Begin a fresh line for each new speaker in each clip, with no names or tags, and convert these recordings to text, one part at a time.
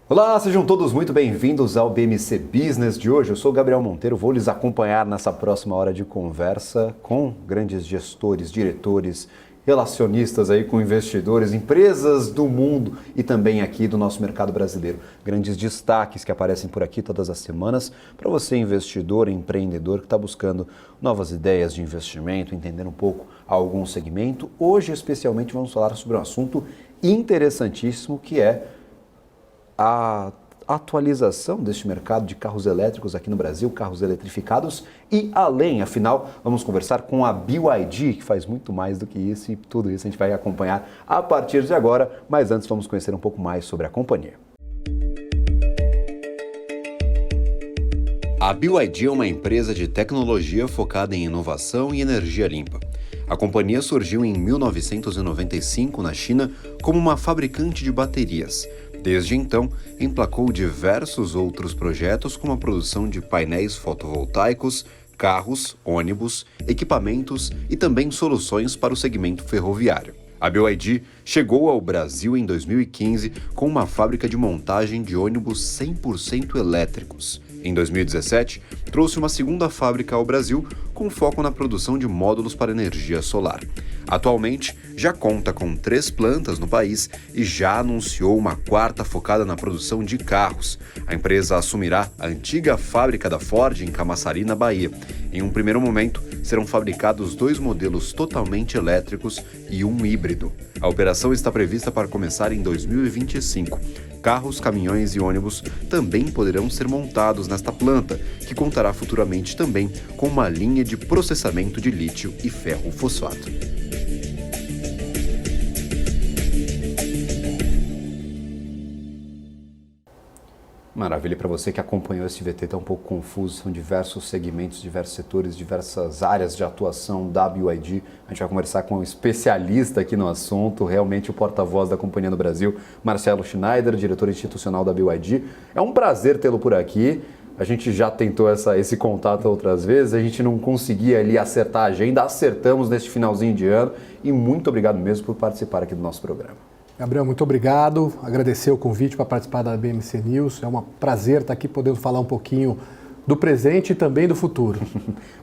Olá, sejam todos muito bem-vindos ao BMC Business de hoje. Eu sou o Gabriel Monteiro, vou lhes acompanhar nessa próxima hora de conversa com grandes gestores, diretores, relacionistas aí com investidores, empresas do mundo e também aqui do nosso mercado brasileiro. Grandes destaques que aparecem por aqui todas as semanas para você, investidor, empreendedor que está buscando novas ideias de investimento, entender um pouco algum segmento. Hoje, especialmente, vamos falar sobre um assunto interessantíssimo que é a atualização deste mercado de carros elétricos aqui no Brasil, carros eletrificados e além. Afinal, vamos conversar com a BYD, que faz muito mais do que isso, e tudo isso a gente vai acompanhar a partir de agora, mas antes vamos conhecer um pouco mais sobre a companhia. A BYD é uma empresa de tecnologia focada em inovação e energia limpa. A companhia surgiu em 1995 na China como uma fabricante de baterias. Desde então, emplacou diversos outros projetos como a produção de painéis fotovoltaicos, carros, ônibus, equipamentos e também soluções para o segmento ferroviário. A BYD chegou ao Brasil em 2015 com uma fábrica de montagem de ônibus 100% elétricos. Em 2017, trouxe uma segunda fábrica ao Brasil com foco na produção de módulos para energia solar. Atualmente, já conta com 3 plantas no país e já anunciou uma 4ª focada na produção de carros. A empresa assumirá a antiga fábrica da Ford em Camaçari, na Bahia. Em um primeiro momento, serão fabricados 2 modelos totalmente elétricos e um híbrido. A operação está prevista para começar em 2025. Carros, caminhões e ônibus também poderão ser montados nesta planta, que contará futuramente também com uma linha de processamento de lítio e ferro fosfato. Maravilha, para você que acompanhou esse VT, está um pouco confuso, são diversos segmentos, diversos setores, diversas áreas de atuação da BYD. A gente vai conversar com um especialista aqui no assunto, realmente o porta-voz da companhia no Brasil, Marcelo Schneider, diretor institucional da BYD. É um prazer tê-lo por aqui. A gente já tentou esse contato outras vezes, a gente não conseguia ali acertar a agenda, acertamos neste finalzinho de ano e muito obrigado mesmo por participar aqui do nosso programa.
Gabriel, muito obrigado. Agradecer o convite para participar da BMC News. É um prazer estar aqui podendo falar um pouquinho do presente e também do futuro.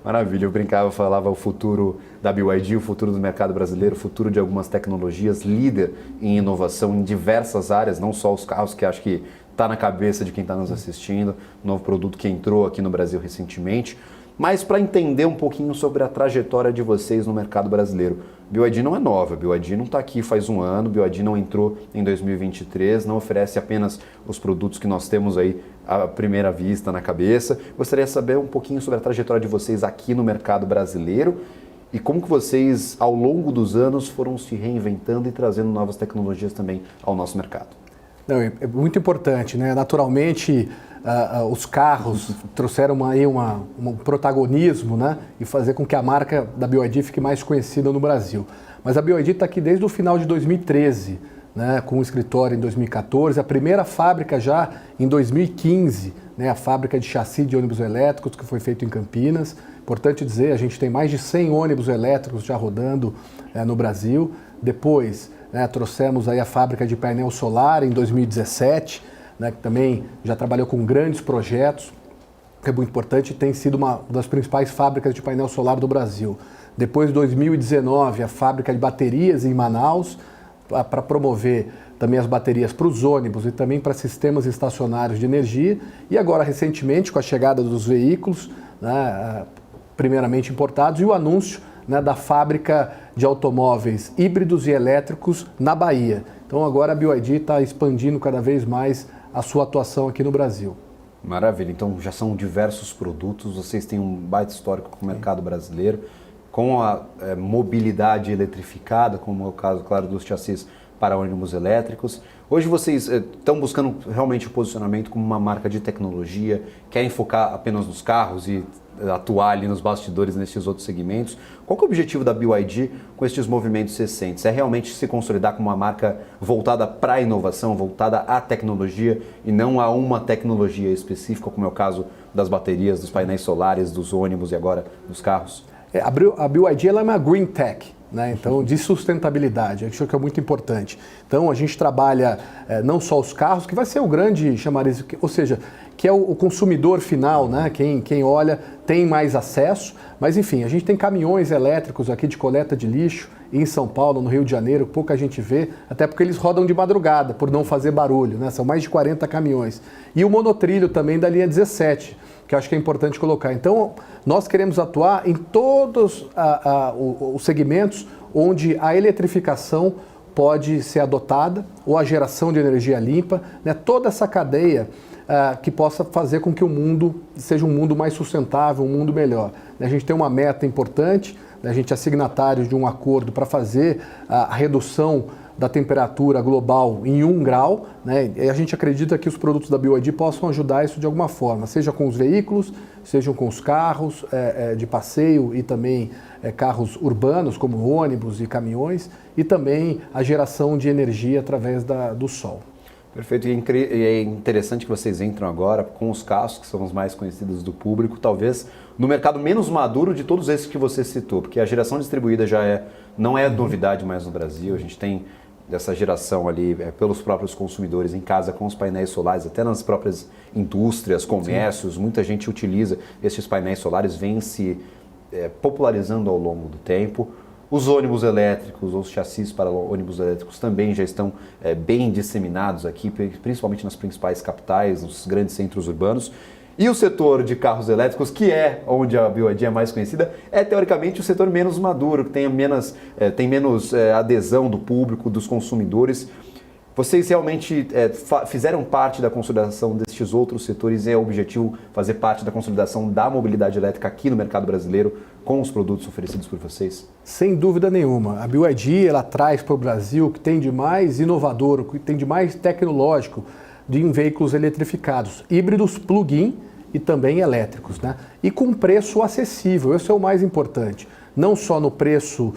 Maravilha, eu brincava, falava o futuro da BYD, o futuro do mercado brasileiro, o futuro de algumas tecnologias, líder em inovação em diversas áreas, não só os carros, que acho que está na cabeça de quem está nos assistindo, novo produto que entrou aqui no Brasil recentemente. Mas para entender um pouquinho sobre a trajetória de vocês no mercado brasileiro, BYD não é nova, BYD não está aqui faz um ano, BYD não entrou em 2023, não oferece apenas os produtos que nós temos aí à primeira vista na cabeça. Gostaria de saber um pouquinho sobre a trajetória de vocês aqui no mercado brasileiro e como que vocês, ao longo dos anos, foram se reinventando e trazendo novas tecnologias também ao nosso mercado.
Não, é muito importante, né? Naturalmente, os carros trouxeram um protagonismo, né? E fazer com que a marca da BYD fique mais conhecida no Brasil. Mas a BYD está aqui desde o final de 2013, né? Com o escritório em 2014, a primeira fábrica já em 2015, né? A fábrica de chassi de ônibus elétricos que foi feito em Campinas. Importante dizer, a gente tem mais de 100 ônibus elétricos já rodando no Brasil. Depois, né, trouxemos aí a fábrica de painel solar em 2017, né, que também já trabalhou com grandes projetos, que é muito importante, tem sido uma das principais fábricas de painel solar do Brasil. Depois, em 2019, a fábrica de baterias em Manaus, para promover também as baterias para os ônibus e também para sistemas estacionários de energia. E agora, recentemente, com a chegada dos veículos, né, primeiramente importados, e o anúncio, né, da fábrica de automóveis híbridos e elétricos na Bahia. Então agora a BYD está expandindo cada vez mais a sua atuação aqui no Brasil.
Maravilha, então já são diversos produtos, vocês têm um baita histórico com o mercado brasileiro, com a mobilidade eletrificada, como é o caso, claro, dos chassis para ônibus elétricos. Hoje vocês estão buscando realmente o posicionamento como uma marca de tecnologia, querem focar apenas nos carros e atuar ali nos bastidores nesses outros segmentos. Qual que é o objetivo da BYD com estes movimentos recentes? É realmente se consolidar como uma marca voltada para a inovação, voltada à tecnologia e não a uma tecnologia específica, como é o caso das baterias, dos painéis solares, dos ônibus e agora dos carros?
A BYD ela é uma green tech, né? Então, de sustentabilidade, acho que é muito importante. Então, a gente trabalha não só os carros, que vai ser o grande chamariz, ou seja, que é o consumidor final, né? Quem olha tem mais acesso, mas enfim, a gente tem caminhões elétricos aqui de coleta de lixo em São Paulo, no Rio de Janeiro, pouca gente vê, até porque eles rodam de madrugada, por não fazer barulho, né? São mais de 40 caminhões. E o monotrilho também da linha 17, que eu acho que é importante colocar. Então, nós queremos atuar em todos os segmentos onde a eletrificação pode ser adotada, ou a geração de energia limpa, né? Toda essa cadeia que possa fazer com que o mundo seja um mundo mais sustentável, um mundo melhor. A gente tem uma meta importante, a gente é signatário de um acordo para fazer a redução da temperatura global em 1 grau, né? E a gente acredita que os produtos da BYD possam ajudar isso de alguma forma, seja com os veículos, sejam com os carros de passeio e também carros urbanos, como ônibus e caminhões, e também a geração de energia através do sol.
Perfeito, e é interessante que vocês entram agora com os carros que são os mais conhecidos do público, talvez no mercado menos maduro de todos esses que você citou, porque a geração distribuída não é novidade mais no Brasil, a gente tem essa geração ali pelos próprios consumidores em casa com os painéis solares, até nas próprias indústrias, comércios, muita gente utiliza esses painéis solares, vem se popularizando ao longo do tempo. Os ônibus elétricos, os chassis para ônibus elétricos também já estão bem disseminados aqui, principalmente nas principais capitais, nos grandes centros urbanos. E o setor de carros elétricos, que é onde a BYD é mais conhecida, é teoricamente o setor menos maduro, que tem menos adesão do público, dos consumidores. Vocês realmente fizeram parte da consolidação destes outros setores e é o objetivo fazer parte da consolidação da mobilidade elétrica aqui no mercado brasileiro com os produtos oferecidos por vocês?
Sem dúvida nenhuma. A BYD ela traz para o Brasil o que tem de mais inovador, o que tem de mais tecnológico em veículos eletrificados, híbridos plug-in e também elétricos, né? E com preço acessível, esse é o mais importante. Não só no preço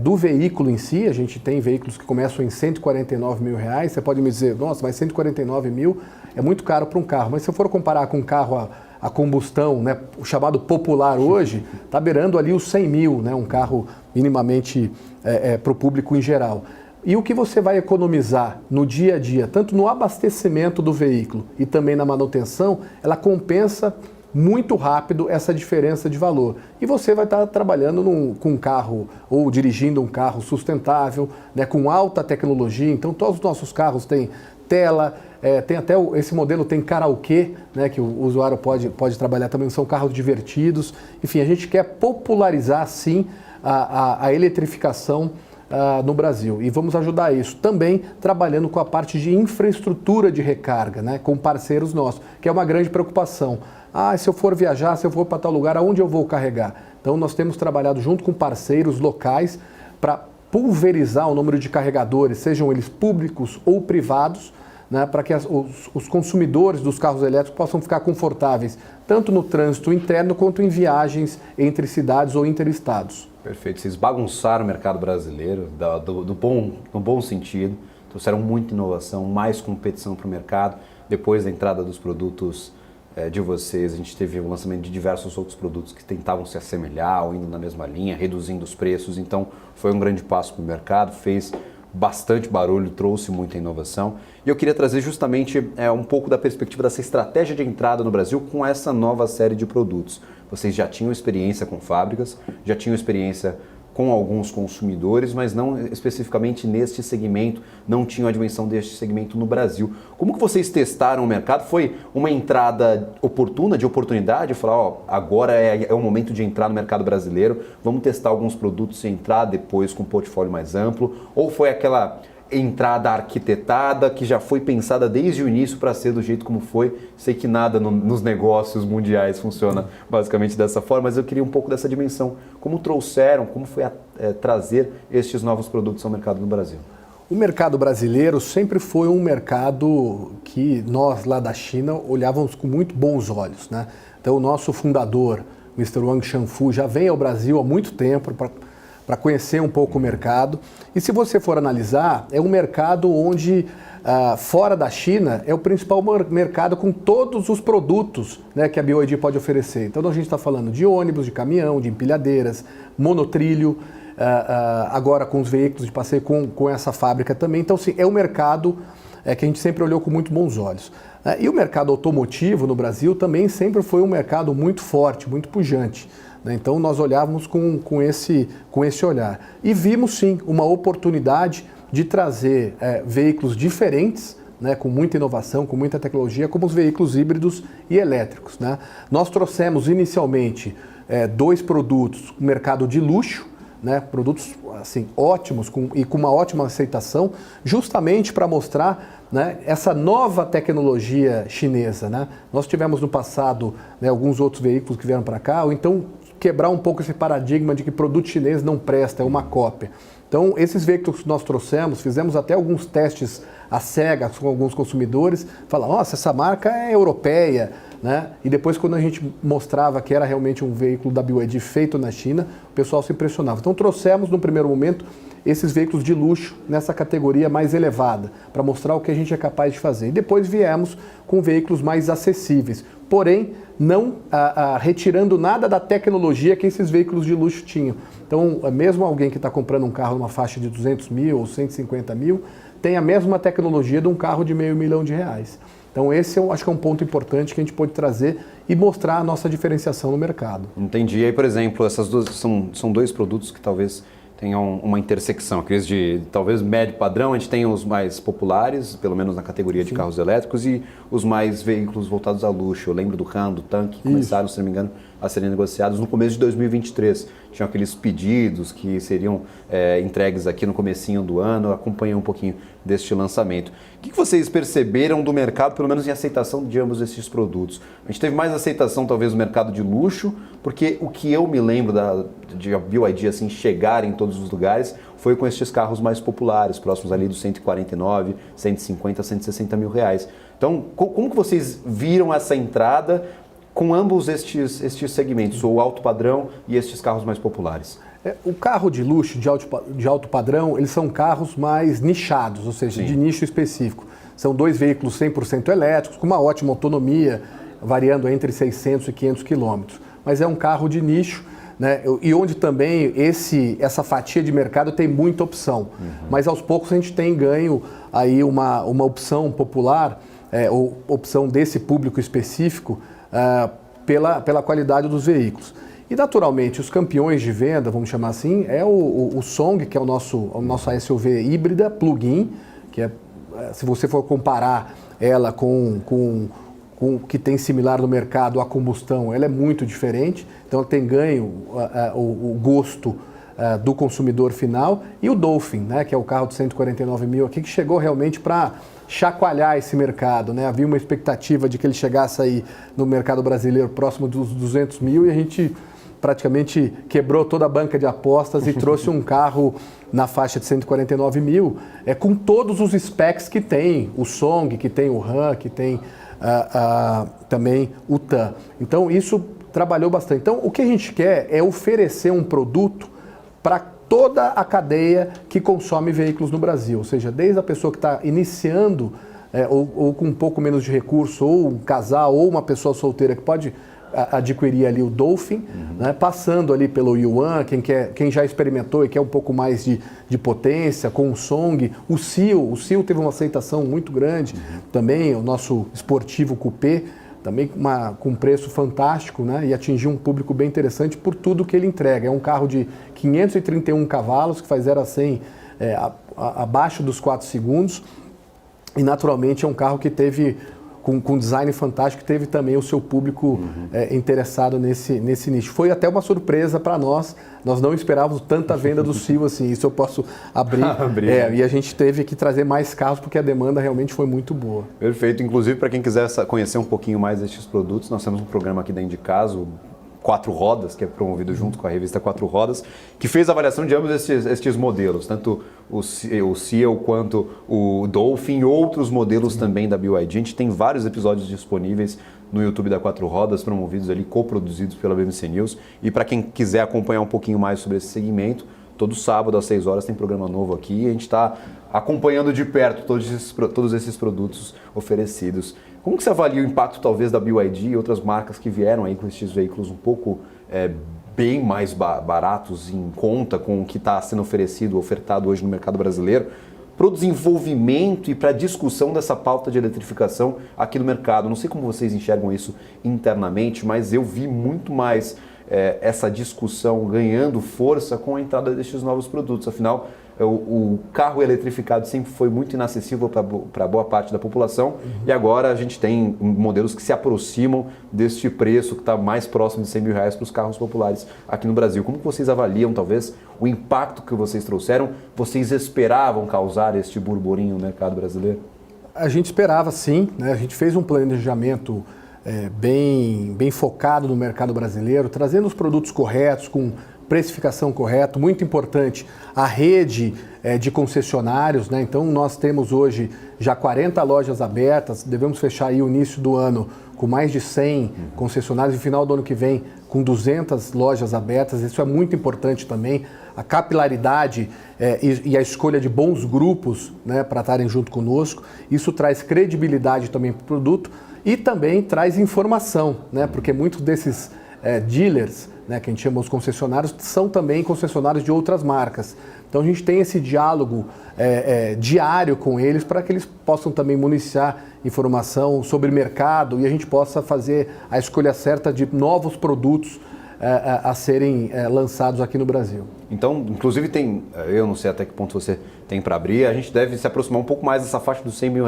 do veículo em si, a gente tem veículos que começam em R$149 mil, você pode me dizer, nossa, mas 149 mil é muito caro para um carro, mas se eu for comparar com um carro a combustão, né, o chamado popular hoje, está beirando ali os 100 mil, né, um carro minimamente para o público em geral. E o que você vai economizar no dia a dia, tanto no abastecimento do veículo e também na manutenção, ela compensa muito rápido essa diferença de valor. E você vai estar trabalhando com um carro ou dirigindo um carro sustentável, né, com alta tecnologia. Então, todos os nossos carros têm tela, tem até esse modelo tem karaokê, né, que o usuário pode trabalhar também, são carros divertidos. Enfim, a gente quer popularizar, sim, a eletrificação no Brasil. E vamos ajudar isso também trabalhando com a parte de infraestrutura de recarga, né, com parceiros nossos, que é uma grande preocupação. Se eu for viajar, se eu for para tal lugar, aonde eu vou carregar? Então, nós temos trabalhado junto com parceiros locais para pulverizar o número de carregadores, sejam eles públicos ou privados, né, para que os consumidores dos carros elétricos possam ficar confortáveis, tanto no trânsito interno quanto em viagens entre cidades ou interestados.
Perfeito. Vocês bagunçaram o mercado brasileiro no bom sentido, trouxeram muita inovação, mais competição para o mercado. Depois da entrada dos produtos de vocês, a gente teve o lançamento de diversos outros produtos que tentavam se assemelhar ou indo na mesma linha, reduzindo os preços. Então, foi um grande passo para o mercado, fez bastante barulho, trouxe muita inovação. E eu queria trazer justamente um pouco da perspectiva dessa estratégia de entrada no Brasil com essa nova série de produtos. Vocês já tinham experiência com fábricas, já tinham experiência com alguns consumidores, mas não especificamente neste segmento, não tinham a dimensão deste segmento no Brasil. Como que vocês testaram o mercado? Foi uma entrada oportuna, de oportunidade? Falar, agora é o momento de entrar no mercado brasileiro, vamos testar alguns produtos e entrar depois com um portfólio mais amplo? Ou foi aquela entrada arquitetada que já foi pensada desde o início para ser do jeito como foi? Sei que nada nos negócios mundiais funciona basicamente dessa forma, mas eu queria um pouco dessa dimensão. Como trouxeram, como foi trazer estes novos produtos ao mercado no Brasil?
O mercado brasileiro sempre foi um mercado que nós lá da China olhávamos com muito bons olhos, né? Então o nosso fundador, Mr. Wang Shanfu, já vem ao Brasil há muito tempo para conhecer um pouco o mercado. E se você for analisar, é um mercado onde, fora da China, é o principal mercado com todos os produtos, né, que a BYD pode oferecer. Então a gente está falando de ônibus, de caminhão, de empilhadeiras, monotrilho, agora com os veículos de passeio, com essa fábrica também. Então, sim, é um mercado que a gente sempre olhou com muito bons olhos. E o mercado automotivo no Brasil também sempre foi um mercado muito forte, muito pujante. Então, nós olhávamos com esse olhar. E vimos, sim, uma oportunidade de trazer veículos diferentes, com muita inovação, com muita tecnologia, como os veículos híbridos e elétricos. Nós trouxemos inicialmente 2 produtos no mercado de luxo, produtos assim, ótimos e com uma ótima aceitação, justamente para mostrar essa nova tecnologia chinesa. Nós tivemos no passado alguns outros veículos que vieram para cá, ou então quebrar um pouco esse paradigma de que produto chinês não presta, é uma cópia. Então, esses veículos que nós trouxemos, fizemos até alguns testes às cegas com alguns consumidores, falaram, nossa, essa marca é europeia, E depois, quando a gente mostrava que era realmente um veículo da BYD feito na China, o pessoal se impressionava. Então, trouxemos, no primeiro momento, esses veículos de luxo nessa categoria mais elevada, para mostrar o que a gente é capaz de fazer. E depois viemos com veículos mais acessíveis, porém, não retirando nada da tecnologia que esses veículos de luxo tinham. Então, mesmo alguém que está comprando um carro numa faixa de 200 mil ou 150 mil, tem a mesma tecnologia de um carro de R$500 mil. Então, esse eu acho que é um ponto importante que a gente pode trazer e mostrar a nossa diferenciação no mercado.
Entendi. E aí, por exemplo, essas duas são 2 produtos que talvez tenham uma intersecção. Aqueles de talvez médio padrão, a gente tem os mais populares, pelo menos na categoria de carros elétricos, e os mais veículos voltados a luxo. Eu lembro do Ram, do Tanque, que começaram, se não me engano, a serem negociados no começo de 2023. Tinham aqueles pedidos que seriam entregues aqui no comecinho do ano. Acompanhei um pouquinho deste lançamento. O que vocês perceberam do mercado, pelo menos em aceitação de ambos esses produtos? A gente teve mais aceitação talvez no mercado de luxo, porque o que eu me lembro de a BYD assim, chegar em todos os lugares foi com estes carros mais populares, próximos ali dos 149, 150, 160 mil reais. Então, como que vocês viram essa entrada com ambos estes segmentos, o alto padrão e estes carros mais populares?
O carro de luxo, de alto padrão, eles são carros mais nichados, ou seja, de nicho específico. São 2 veículos 100% elétricos, com uma ótima autonomia, variando entre 600 e 500 quilômetros. Mas é um carro de nicho, e onde também essa fatia de mercado tem muita opção. Mas aos poucos a gente tem ganho aí uma opção popular, ou opção desse público específico, pela qualidade dos veículos. E, naturalmente, os campeões de venda, vamos chamar assim, é o Song, que é a nossa SUV híbrida, plug-in, que se você for comparar ela com o que tem similar no mercado, a combustão, ela é muito diferente. Então, ela tem ganho o gosto do consumidor final. E o Dolphin, que é o carro de 149 mil aqui, que chegou realmente para chacoalhar esse mercado. Havia uma expectativa de que ele chegasse aí no mercado brasileiro próximo dos 200 mil e a gente praticamente quebrou toda a banca de apostas e trouxe um carro na faixa de 149 mil, com todos os specs que tem, o Song, que tem o Ram, que tem também o TAN. Então, isso trabalhou bastante. Então, o que a gente quer é oferecer um produto para toda a cadeia que consome veículos no Brasil, ou seja, desde a pessoa que está iniciando ou com um pouco menos de recurso, ou um casal, ou uma pessoa solteira que pode adquirir ali o Dolphin, passando ali pelo Yuan, quem já experimentou e quer um pouco mais de potência, com o Song, o Seal teve uma aceitação muito grande, também o nosso esportivo coupé, também com um preço fantástico, e atingiu um público bem interessante por tudo que ele entrega. É um carro de 531 cavalos, que faz 0 a 100 abaixo dos 4 segundos, e naturalmente é um carro que teve, com design fantástico, teve também o seu público interessado nesse nicho. Foi até uma surpresa para nós não esperávamos tanta venda do Seal assim, isso eu posso abrir. E a gente teve que trazer mais carros porque a demanda realmente foi muito boa.
Perfeito, inclusive para quem quiser conhecer um pouquinho mais destes produtos, nós temos um programa aqui da Indicaso, 4 Rodas, que é promovido junto com a revista 4 Rodas, que fez a avaliação de ambos estes modelos, tanto o Seal quanto o Dolphin e outros modelos também da BYD. A gente tem vários episódios disponíveis no YouTube da 4 Rodas, promovidos ali, coproduzidos pela BMC News. E para quem quiser acompanhar um pouquinho mais sobre esse segmento, todo sábado às 6 horas tem programa novo aqui e a gente está acompanhando de perto todos esses produtos oferecidos. Como que você avalia o impacto talvez da BYD e outras marcas que vieram aí com esses veículos um pouco bem mais baratos em conta com o que está sendo ofertado hoje no mercado brasileiro, para o desenvolvimento e para a discussão dessa pauta de eletrificação aqui no mercado. Não sei como vocês enxergam isso internamente, mas eu vi muito mais essa discussão ganhando força com a entrada destes novos produtos. Afinal, o carro eletrificado sempre foi muito inacessível para boa parte da população e agora a gente tem modelos que se aproximam deste preço que está mais próximo de R$100 mil para os carros populares aqui no Brasil. Como que vocês avaliam, talvez, o impacto que vocês trouxeram? Vocês esperavam causar este burburinho no mercado brasileiro?
A gente esperava, sim, né? A gente fez um planejamento bem focado no mercado brasileiro, trazendo os produtos corretos, com precificação correta, muito importante, a rede de concessionários, né? Então nós temos hoje já 40 lojas abertas, devemos fechar aí o início do ano com mais de 100 concessionários e final do ano que vem com 200 lojas abertas. Isso é muito importante também, a capilaridade e a escolha de bons grupos, né, para estarem junto conosco. Isso traz credibilidade também para o produto e também traz informação, né, porque muitos desses dealers, né, que a gente chama os concessionários, são também concessionários de outras marcas. Então a gente tem esse diálogo diário com eles para que eles possam também municiar informação sobre mercado e a gente possa fazer a escolha certa de novos produtos a serem lançados aqui no Brasil. Então, inclusive eu não sei até que ponto você tem para abrir, a gente deve se aproximar um pouco mais dessa faixa dos R$100 mil,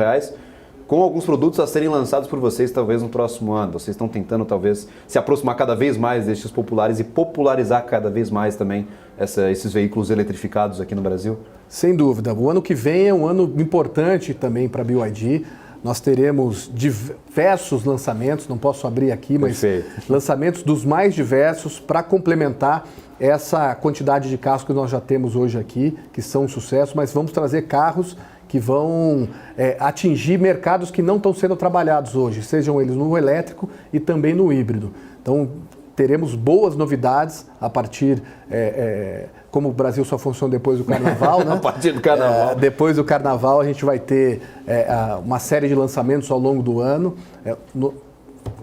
com alguns produtos a serem lançados por vocês talvez no próximo ano. Vocês estão tentando talvez se aproximar cada vez mais destes populares e popularizar cada vez mais também esses veículos eletrificados aqui no Brasil? Sem dúvida. O ano que vem é um ano importante também para a BYD. Nós teremos diversos lançamentos, não posso abrir aqui, mas lançamentos dos mais diversos para complementar essa quantidade de carros que nós já temos hoje aqui, que são um sucesso, mas vamos trazer carros que vão atingir mercados que não estão sendo trabalhados hoje, sejam eles no elétrico e também no híbrido. Então, teremos boas novidades a partir, como o Brasil só funciona depois do Carnaval, né? A partir do Carnaval. Depois do Carnaval a gente vai ter uma série de lançamentos ao longo do ano.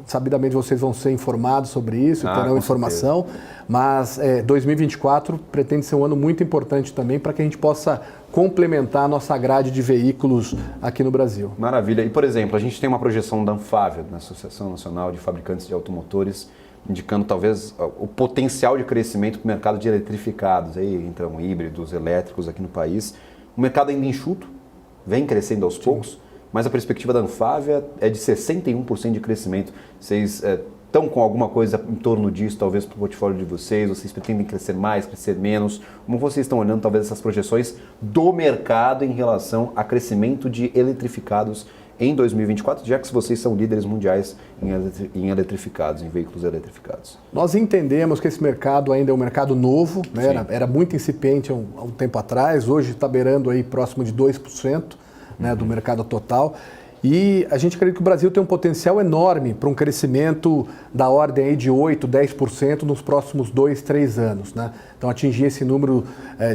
Sabidamente vocês vão ser informados sobre isso, terão informação, mas 2024 pretende ser um ano muito importante também para que a gente possa complementar a nossa grade de veículos aqui no Brasil. Maravilha. E, por exemplo, a gente tem uma projeção da Anfávia, da Associação Nacional de Fabricantes de Automotores, indicando talvez o potencial de crescimento do mercado de eletrificados, aí entram híbridos, elétricos aqui no país. O mercado ainda enxuto, vem crescendo aos poucos, mas a perspectiva da Anfávia é de 61% de crescimento. Vocês estão com alguma coisa em torno disso, talvez para o portfólio de vocês? Vocês pretendem crescer mais, crescer menos? Como vocês estão olhando talvez essas projeções do mercado em relação a crescimento de eletrificados em 2024, já que vocês são líderes mundiais em eletrificados, em veículos eletrificados? Nós entendemos que esse mercado ainda é um mercado novo, né? Era muito incipiente há um tempo atrás, hoje está beirando aí próximo de 2%, né, do mercado total. E a gente acredita que o Brasil tem um potencial enorme para um crescimento da ordem aí de 8%, 10% nos próximos 2, 3 anos, né? Então, atingir esse número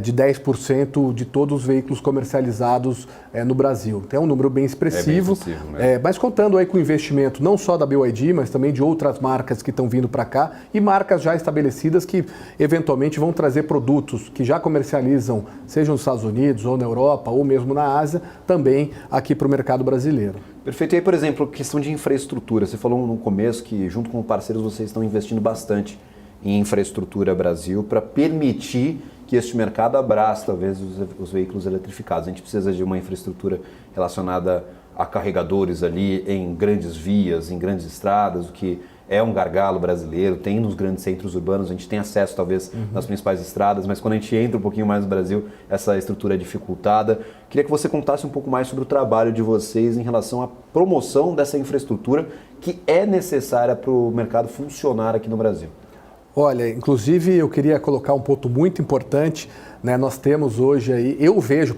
de 10% de todos os veículos comercializados no Brasil. Então, é um número bem expressivo, mas contando aí com o investimento não só da BYD, mas também de outras marcas que estão vindo para cá e marcas já estabelecidas que, eventualmente, vão trazer produtos que já comercializam, seja nos Estados Unidos ou na Europa ou mesmo na Ásia, também aqui para o mercado brasileiro. Perfeito. E aí, por exemplo, questão de infraestrutura. Você falou no começo que, junto com parceiros, vocês estão investindo bastante em infraestrutura Brasil para permitir que este mercado abrace, talvez, os veículos eletrificados. A gente precisa de uma infraestrutura relacionada a carregadores ali em grandes vias, em grandes estradas, o que é um gargalo brasileiro, tem nos grandes centros urbanos, a gente tem acesso talvez nas principais estradas, mas quando a gente entra um pouquinho mais no Brasil, essa estrutura é dificultada. Queria que você contasse um pouco mais sobre o trabalho de vocês em relação à promoção dessa infraestrutura que é necessária para o mercado funcionar aqui no Brasil. Olha, inclusive eu queria colocar um ponto muito importante, né? Nós temos hoje aí,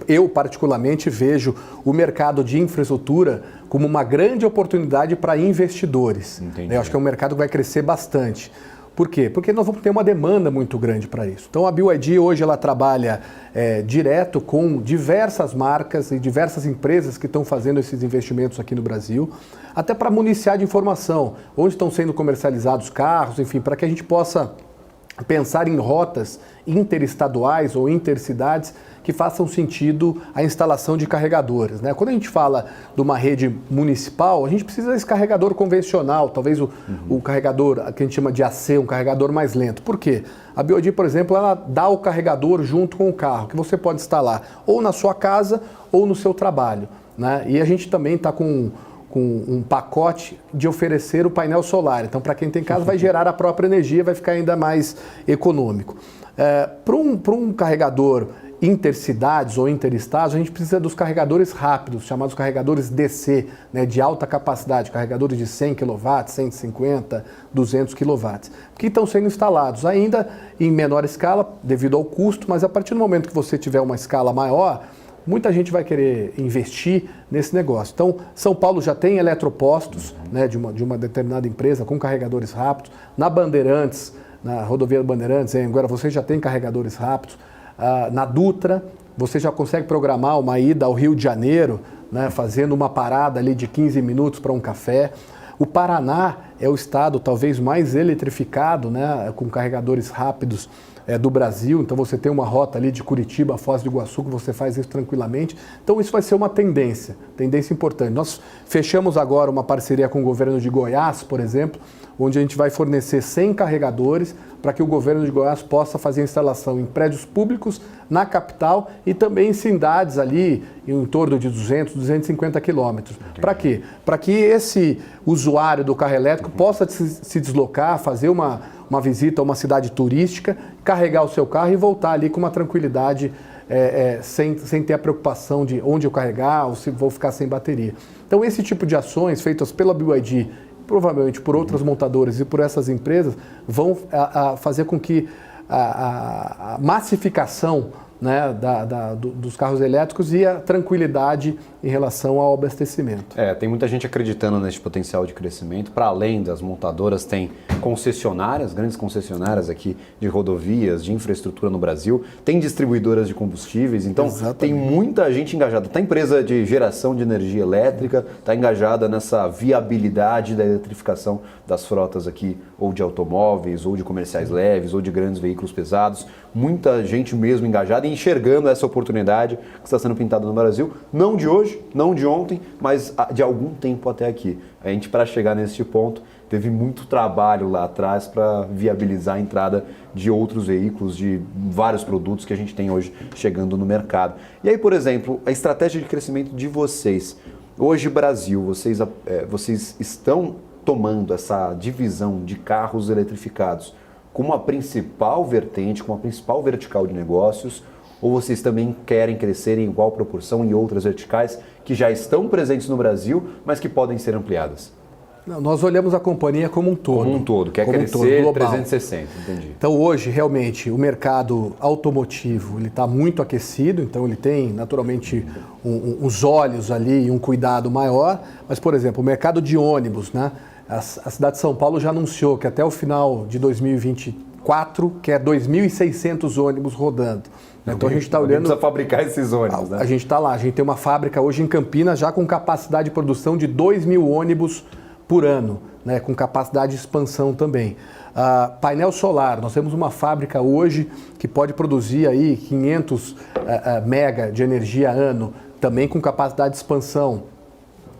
eu particularmente vejo o mercado de infraestrutura como uma grande oportunidade para investidores. Eu acho que é um mercado que vai crescer bastante. Por quê? Porque nós vamos ter uma demanda muito grande para isso. Então a BYD hoje ela trabalha direto com diversas marcas e diversas empresas que estão fazendo esses investimentos aqui no Brasil, até para municiar de informação, onde estão sendo comercializados carros, enfim, para que a gente possa pensar em rotas interestaduais ou intercidades que façam sentido a instalação de carregadores, né? Quando a gente fala de uma rede municipal, a gente precisa desse carregador convencional, talvez o carregador que a gente chama de AC, um carregador mais lento. Por quê? A BYD, por exemplo, ela dá o carregador junto com o carro, que você pode instalar ou na sua casa ou no seu trabalho, né? E a gente também está com um pacote de oferecer o painel solar. Então, para quem tem casa, vai gerar a própria energia, vai ficar ainda mais econômico. Para um carregador intercidades ou interestados, a gente precisa dos carregadores rápidos, chamados carregadores DC, né, de alta capacidade, carregadores de 100 kW, 150, 200 kW, que estão sendo instalados ainda em menor escala, devido ao custo, mas a partir do momento que você tiver uma escala maior, muita gente vai querer investir nesse negócio. Então, São Paulo já tem eletropostos, né, de uma determinada empresa com carregadores rápidos. Na Bandeirantes, na rodovia Bandeirantes, agora você já tem carregadores rápidos. Na Dutra, você já consegue programar uma ida ao Rio de Janeiro, né, fazendo uma parada ali de 15 minutos para um café. O Paraná é o estado talvez mais eletrificado, né, com carregadores rápidos do Brasil. Então você tem uma rota ali de Curitiba a Foz do Iguaçu que você faz isso tranquilamente. Então isso vai ser uma tendência importante. Nós fechamos agora uma parceria com o governo de Goiás, por exemplo, onde a gente vai fornecer 100 carregadores para que o governo de Goiás possa fazer a instalação em prédios públicos na capital e também em cidades ali em torno de 200, 250 quilômetros. Para quê? Para que esse usuário do carro elétrico possa se deslocar, fazer uma visita a uma cidade turística, carregar o seu carro e voltar ali com uma tranquilidade, sem ter a preocupação de onde eu carregar ou se vou ficar sem bateria. Então esse tipo de ações feitas pela BYD, provavelmente por outras montadoras e por essas empresas, vão fazer com que a massificação, né, dos carros elétricos e a tranquilidade em relação ao abastecimento.
Tem muita gente acreditando nesse potencial de crescimento. Para além das montadoras, tem concessionárias, grandes concessionárias aqui de rodovias, de infraestrutura no Brasil, tem distribuidoras de combustíveis, então tem muita gente engajada. Está empresa de geração de energia elétrica, está engajada nessa viabilidade da eletrificação das frotas aqui, ou de automóveis, ou de comerciais leves, ou de grandes veículos pesados. Muita gente mesmo engajada e enxergando essa oportunidade que está sendo pintada no Brasil, não de hoje, não de ontem, mas de algum tempo até aqui. A gente, para chegar nesse ponto, teve muito trabalho lá atrás para viabilizar a entrada de outros veículos, de vários produtos que a gente tem hoje chegando no mercado. E aí, por exemplo, a estratégia de crescimento de vocês. Hoje, Brasil, vocês estão tomando essa divisão de carros eletrificados como a principal vertente, como a principal vertical de negócios, ou vocês também querem crescer em igual proporção em outras verticais que já estão presentes no Brasil, mas que podem ser ampliadas?
Não, nós olhamos a companhia como um todo.
Como um todo, quer crescer 360, entendi.
Então hoje, realmente, o mercado automotivo está muito aquecido, então ele tem naturalmente uns olhos ali e um cuidado maior, mas, por exemplo, o mercado de ônibus, né? A cidade de São Paulo já anunciou que até o final de 2024 quer 2.600 ônibus rodando. Então a gente está olhando...
precisa fabricar esses ônibus, né?
A gente está lá, a gente tem uma fábrica hoje em Campinas já com capacidade de produção de 2.000 ônibus por ano, né, com capacidade de expansão também. Painel solar, nós temos uma fábrica hoje que pode produzir aí 500 mega de energia ano, também com capacidade de expansão.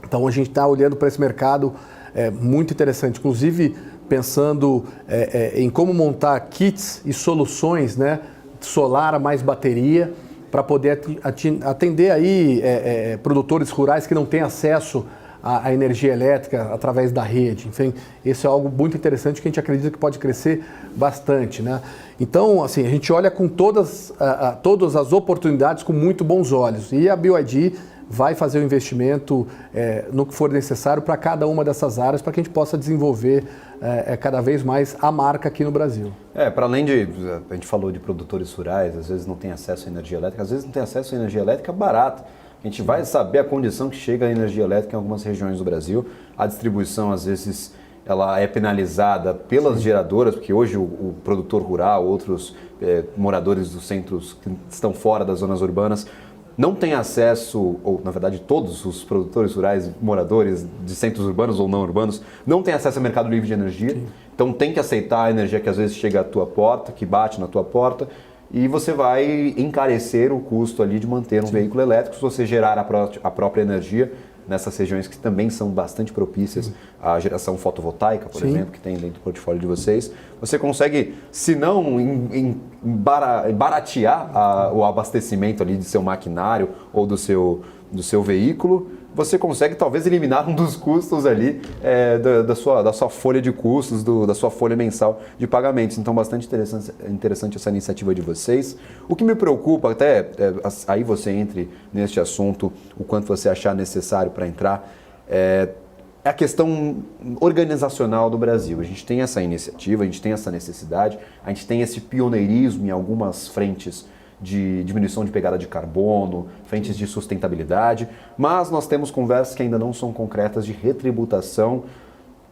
Então a gente está olhando para esse mercado muito interessante, inclusive pensando em como montar kits e soluções, né, solar mais bateria, para poder atender aí produtores rurais que não têm acesso à energia elétrica através da rede. Enfim, isso é algo muito interessante que a gente acredita que pode crescer bastante, né? Então, assim, a gente olha com todas as oportunidades com muito bons olhos, e a BYD vai fazer o investimento no que for necessário para cada uma dessas áreas, para que a gente possa desenvolver cada vez mais a marca aqui no Brasil.
Para além de, a gente falou de produtores rurais, às vezes não tem acesso à energia elétrica, às vezes não tem acesso à energia elétrica barata. A gente vai saber a condição que chega a energia elétrica em algumas regiões do Brasil. A distribuição, às vezes, ela é penalizada pelas geradoras, porque hoje o produtor rural, outros moradores dos centros que estão fora das zonas urbanas, não têm acesso, ou na verdade todos os produtores rurais, moradores de centros urbanos ou não urbanos, não têm acesso ao mercado livre de energia. Sim. Então tem que aceitar a energia que às vezes chega à tua porta, que bate na tua porta, e você vai encarecer o custo ali de manter um veículo elétrico se você gerar a própria energia nessas regiões que também são bastante propícias à geração fotovoltaica, por exemplo, que tem dentro do portfólio de vocês. Você consegue, se não baratear o abastecimento ali de seu maquinário ou do seu veículo, você consegue talvez eliminar um dos custos ali da sua folha de custos, da sua folha mensal de pagamentos. Então, bastante interessante essa iniciativa de vocês. O que me preocupa, até aí você entre neste assunto, o quanto você achar necessário para entrar, é a questão organizacional do Brasil. A gente tem essa iniciativa, a gente tem essa necessidade, a gente tem esse pioneirismo em algumas frentes de diminuição de pegada de carbono, frentes de sustentabilidade, mas nós temos conversas que ainda não são concretas de retributação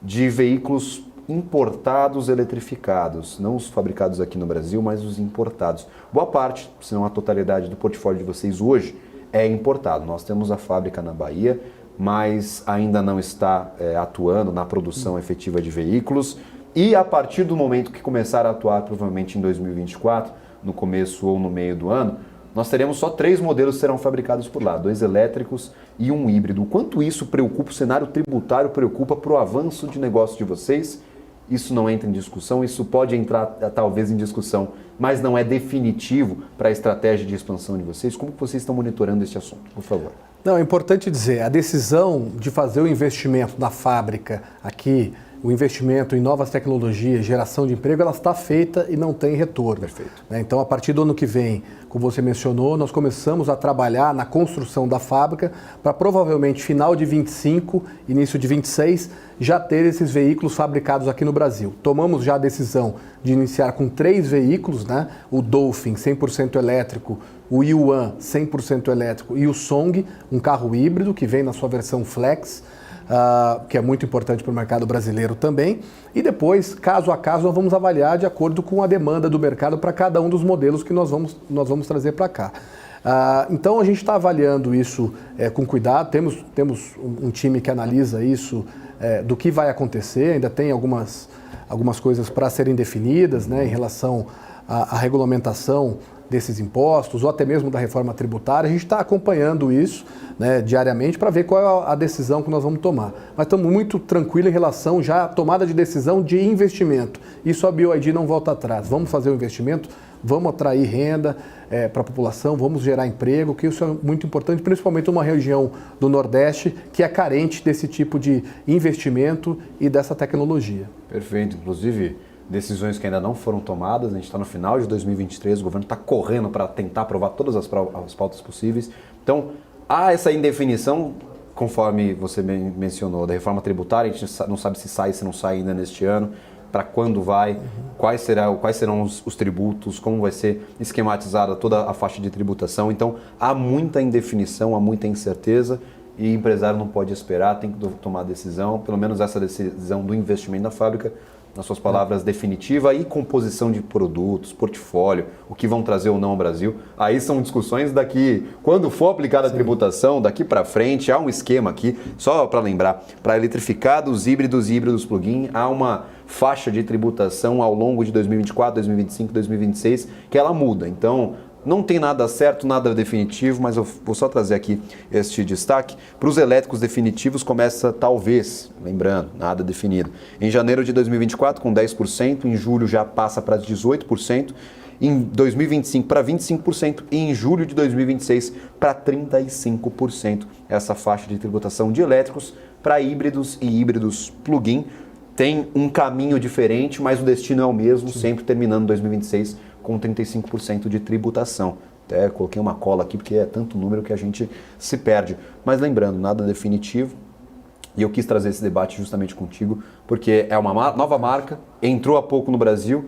de veículos importados eletrificados, não os fabricados aqui no Brasil, mas os importados. Boa parte, se não a totalidade do portfólio de vocês hoje é importado. Nós temos a fábrica na Bahia, mas ainda não está atuando na produção efetiva de veículos, e a partir do momento que começar a atuar, provavelmente em 2024, no começo ou no meio do ano, nós teremos só 3 modelos que serão fabricados por lá, 2 elétricos e um híbrido. O quanto isso preocupa, o cenário tributário preocupa para o avanço de negócio de vocês? Isso não entra em discussão, isso pode entrar talvez em discussão, mas não é definitivo para a estratégia de expansão de vocês. Como que vocês estão monitorando esse assunto, por favor?
Não, é importante dizer, a decisão de fazer o investimento na fábrica aqui, o investimento em novas tecnologias, geração de emprego, ela está feita e não tem retorno.
Perfeito.
Então, a partir do ano que vem, como você mencionou, nós começamos a trabalhar na construção da fábrica para provavelmente final de 25, início de 26, já ter esses veículos fabricados aqui no Brasil. Tomamos já a decisão de iniciar com 3 veículos, né? O Dolphin 100% elétrico, o Yuan 100% elétrico e o Song, um carro híbrido que vem na sua versão Flex, que é muito importante para o mercado brasileiro também. E depois, caso a caso, nós vamos avaliar de acordo com a demanda do mercado para cada um dos modelos que nós vamos trazer para cá. Então, a gente está avaliando isso com cuidado, temos um time que analisa isso, do que vai acontecer, ainda tem algumas coisas para serem definidas, né, em relação à regulamentação desses impostos ou até mesmo da reforma tributária. A gente está acompanhando isso, né, diariamente para ver qual é a decisão que nós vamos tomar. Mas estamos muito tranquilos em relação já à tomada de decisão de investimento. Isso a BYD não volta atrás. Vamos fazer o investimento, vamos atrair renda para a população, vamos gerar emprego, que isso é muito importante, principalmente numa região do Nordeste que é carente desse tipo de investimento e dessa tecnologia.
Perfeito. Inclusive, decisões que ainda não foram tomadas, a gente está no final de 2023, o governo está correndo para tentar aprovar todas as pautas possíveis. Então, há essa indefinição, conforme você mencionou, da reforma tributária, a gente não sabe se sai, se não sai ainda neste ano, para quando vai, quais serão os tributos, como vai ser esquematizada toda a faixa de tributação. Então, há muita indefinição, há muita incerteza, e o empresário não pode esperar, tem que tomar decisão, pelo menos essa decisão do investimento na fábrica, nas suas palavras, definitiva, e composição de produtos, portfólio, o que vão trazer ou não ao Brasil. Aí são discussões daqui, quando for aplicada a tributação, daqui para frente, há um esquema aqui, só para lembrar, para eletrificados, híbridos e híbridos plug-in, há uma faixa de tributação ao longo de 2024, 2025, 2026, que ela muda. Então, não tem nada certo, nada definitivo, mas eu vou só trazer aqui este destaque. Para os elétricos definitivos começa talvez, lembrando, nada definido, em janeiro de 2024 com 10%, em julho já passa para 18%, em 2025 para 25% e em julho de 2026 para 35%. Essa faixa de tributação de elétricos para híbridos e híbridos plug-in tem um caminho diferente, mas o destino é o mesmo, sempre terminando 2026 com 35% de tributação. Até coloquei uma cola aqui porque é tanto número que a gente se perde. Mas lembrando, nada definitivo. E eu quis trazer esse debate justamente contigo, porque é uma nova marca, entrou há pouco no Brasil,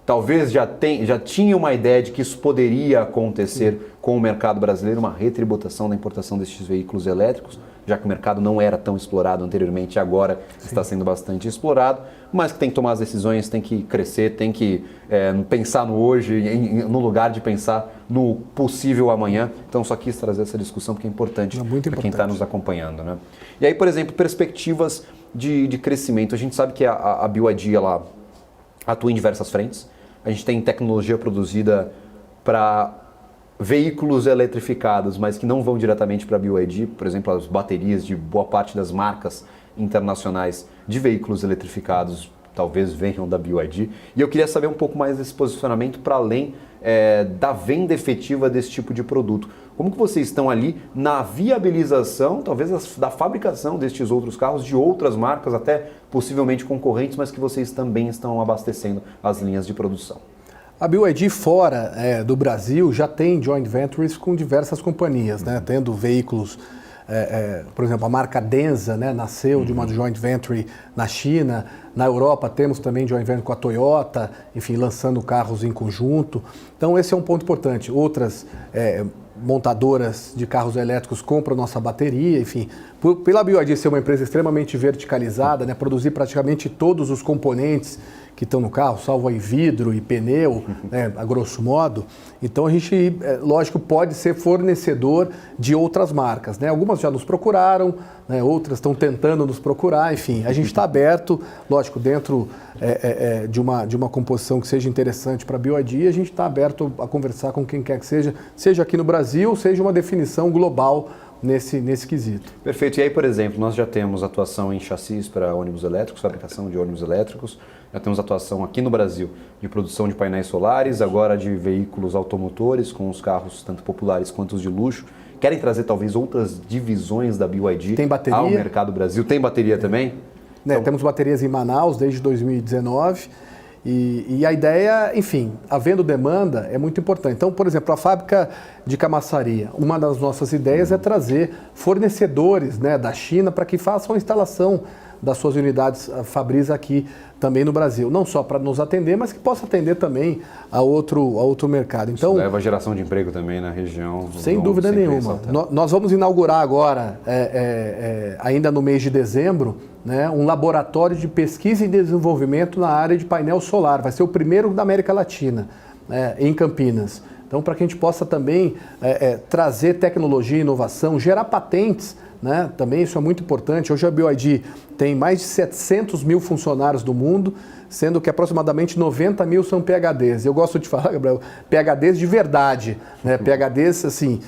talvez já tinha uma ideia de que isso poderia acontecer com o mercado brasileiro, uma retributação da importação destes veículos elétricos. já que o mercado não era tão explorado anteriormente, agora está sendo bastante explorado, mas que tem que tomar as decisões, tem que crescer, tem que pensar no hoje, no lugar de pensar no possível amanhã. Então, só quis trazer essa discussão porque é importante para quem está nos acompanhando, né? E aí, por exemplo, perspectivas de crescimento. A gente sabe que a BYD ela atua em diversas frentes. A gente tem tecnologia produzida para veículos eletrificados, mas que não vão diretamente para a BYD, por exemplo, as baterias de boa parte das marcas internacionais de veículos eletrificados talvez venham da BYD. E eu queria saber um pouco mais desse posicionamento para além da venda efetiva desse tipo de produto. Como que vocês estão ali na viabilização, talvez da fabricação destes outros carros de outras marcas, até possivelmente concorrentes, mas que vocês também estão abastecendo as linhas de produção?
A BYD fora do Brasil já tem joint ventures com diversas companhias, né? Tendo veículos, por exemplo, a marca Denza, né? Nasceu de uma joint venture na China. Na Europa temos também joint venture com a Toyota, enfim, lançando carros em conjunto. Então esse é um ponto importante. Outras montadoras de carros elétricos compram nossa bateria, enfim. Pela BYD ser uma empresa extremamente verticalizada, né? Produzir praticamente todos os componentes que estão no carro, salvo aí vidro e pneu, né, a grosso modo. Então a gente, lógico, pode ser fornecedor de outras marcas, né? Algumas já nos procuraram, né, outras estão tentando nos procurar, enfim. A gente está aberto, lógico, dentro de uma composição que seja interessante para a BYD, a gente está aberto a conversar com quem quer que seja aqui no Brasil, seja uma definição global nesse quesito.
Perfeito. E aí, por exemplo, nós já temos atuação em chassis para ônibus elétricos, fabricação de ônibus elétricos, já temos atuação aqui no Brasil de produção de painéis solares, agora de veículos automotores, com os carros tanto populares quanto os de luxo. Querem trazer talvez outras divisões da BYD ao mercado Brasil? Tem bateria também?
Então, temos baterias em Manaus desde 2019. E a ideia, enfim, havendo demanda, é muito importante. Então, por exemplo, a fábrica de Camaçaria, uma das nossas ideias é trazer fornecedores, né, da China para que façam a instalação das suas unidades Fabris aqui também no Brasil. Não só para nos atender, mas que possa atender também a outro mercado. Então,
isso leva a geração de emprego também na região.
Sem dúvida nenhuma. Nós vamos inaugurar agora, ainda no mês de dezembro, né, um laboratório de pesquisa e desenvolvimento na área de painel solar. Vai ser o primeiro da América Latina, em Campinas. Então, para que a gente possa também trazer tecnologia e inovação, gerar patentes, né? Também isso é muito importante. Hoje a BYD tem mais de 700 mil funcionários do mundo, sendo que aproximadamente 90 mil são PhDs. Eu gosto de falar, Gabriel, PhDs de verdade, né? PhDs assim,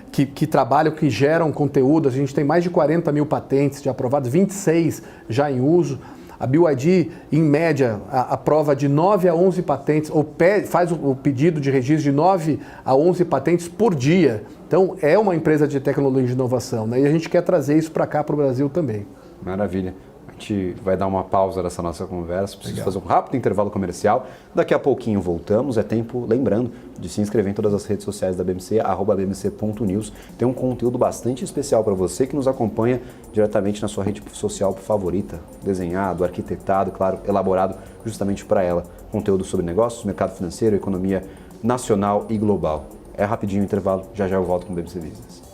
que trabalham, que geram conteúdo. A gente tem mais de 40 mil patentes já aprovadas, 26 já em uso. A BYD, em média, aprova de 9 a 11 patentes, ou faz o pedido de registro de 9 a 11 patentes por dia. Então, é uma empresa de tecnologia e inovação, né? E a gente quer trazer isso para cá, para o Brasil também.
Maravilha. A gente vai dar uma pausa nessa nossa conversa, preciso fazer um rápido intervalo comercial. Daqui a pouquinho voltamos. É tempo, lembrando, de se inscrever em todas as redes sociais da BMC, @bmc.news. Tem um conteúdo bastante especial para você que nos acompanha diretamente na sua rede social favorita, desenhado, arquitetado, claro, elaborado justamente para ela. Conteúdo sobre negócios, mercado financeiro, economia nacional e global. É rapidinho o intervalo, já eu volto com o BMC Business.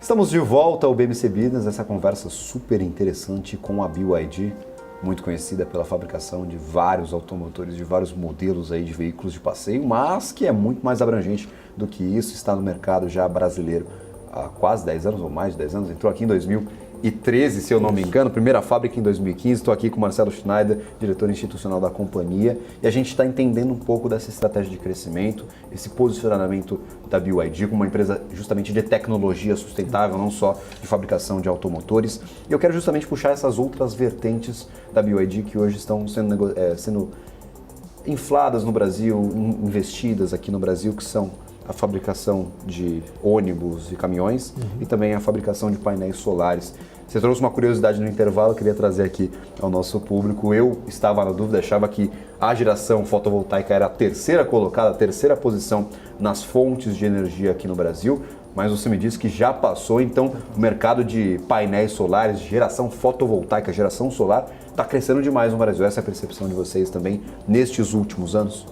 Estamos de volta ao BMC Business, essa conversa super interessante com a BYD, muito conhecida pela fabricação de vários automotores, de vários modelos aí de veículos de passeio, mas que é muito mais abrangente do que isso, está no mercado já brasileiro há quase 10 anos, ou mais de 10 anos, entrou aqui em 2013, se eu não me engano, primeira fábrica em 2015, estou aqui com o Marcelo Schneider, diretor institucional da companhia, e a gente está entendendo um pouco dessa estratégia de crescimento, esse posicionamento da BYD como uma empresa justamente de tecnologia sustentável, não só de fabricação de automotores. E eu quero justamente puxar essas outras vertentes da BYD que hoje estão sendo infladas no Brasil, investidas aqui no Brasil, que são a fabricação de ônibus e caminhões e também a fabricação de painéis solares. Você trouxe uma curiosidade no intervalo, eu queria trazer aqui ao nosso público. Eu estava na dúvida, achava que a geração fotovoltaica era a terceira colocada, a terceira posição nas fontes de energia aqui no Brasil. mas você me disse que já passou, então o mercado de painéis solares, geração fotovoltaica, geração solar, está crescendo demais no Brasil. Essa é a percepção de vocês também nestes últimos anos?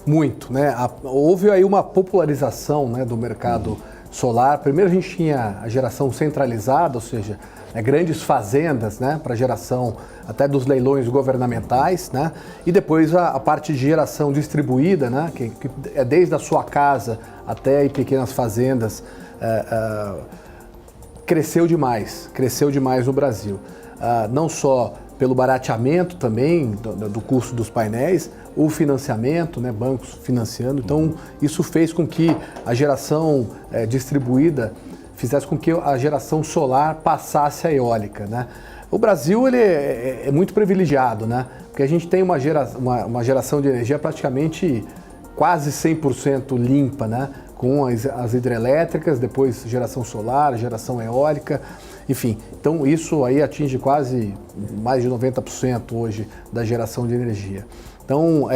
Muito, né? Houve aí uma popularização, né, do mercado solar. Primeiro a gente tinha a geração centralizada, ou seja, grandes fazendas, né, para geração até dos leilões governamentais, né? E depois a parte de geração distribuída, né, que é desde a sua casa até em pequenas fazendas, cresceu demais no Brasil. Não só pelo barateamento também do custo dos painéis, o financiamento, né, bancos financiando. Então, isso fez com que a geração distribuída fizesse com que a geração solar passasse à eólica, né? O Brasil ele é muito privilegiado, né? Porque a gente tem uma geração de energia praticamente quase 100% limpa, né? Com as hidrelétricas, depois geração solar, geração eólica, enfim. Então isso aí atinge quase mais de 90% hoje da geração de energia. Então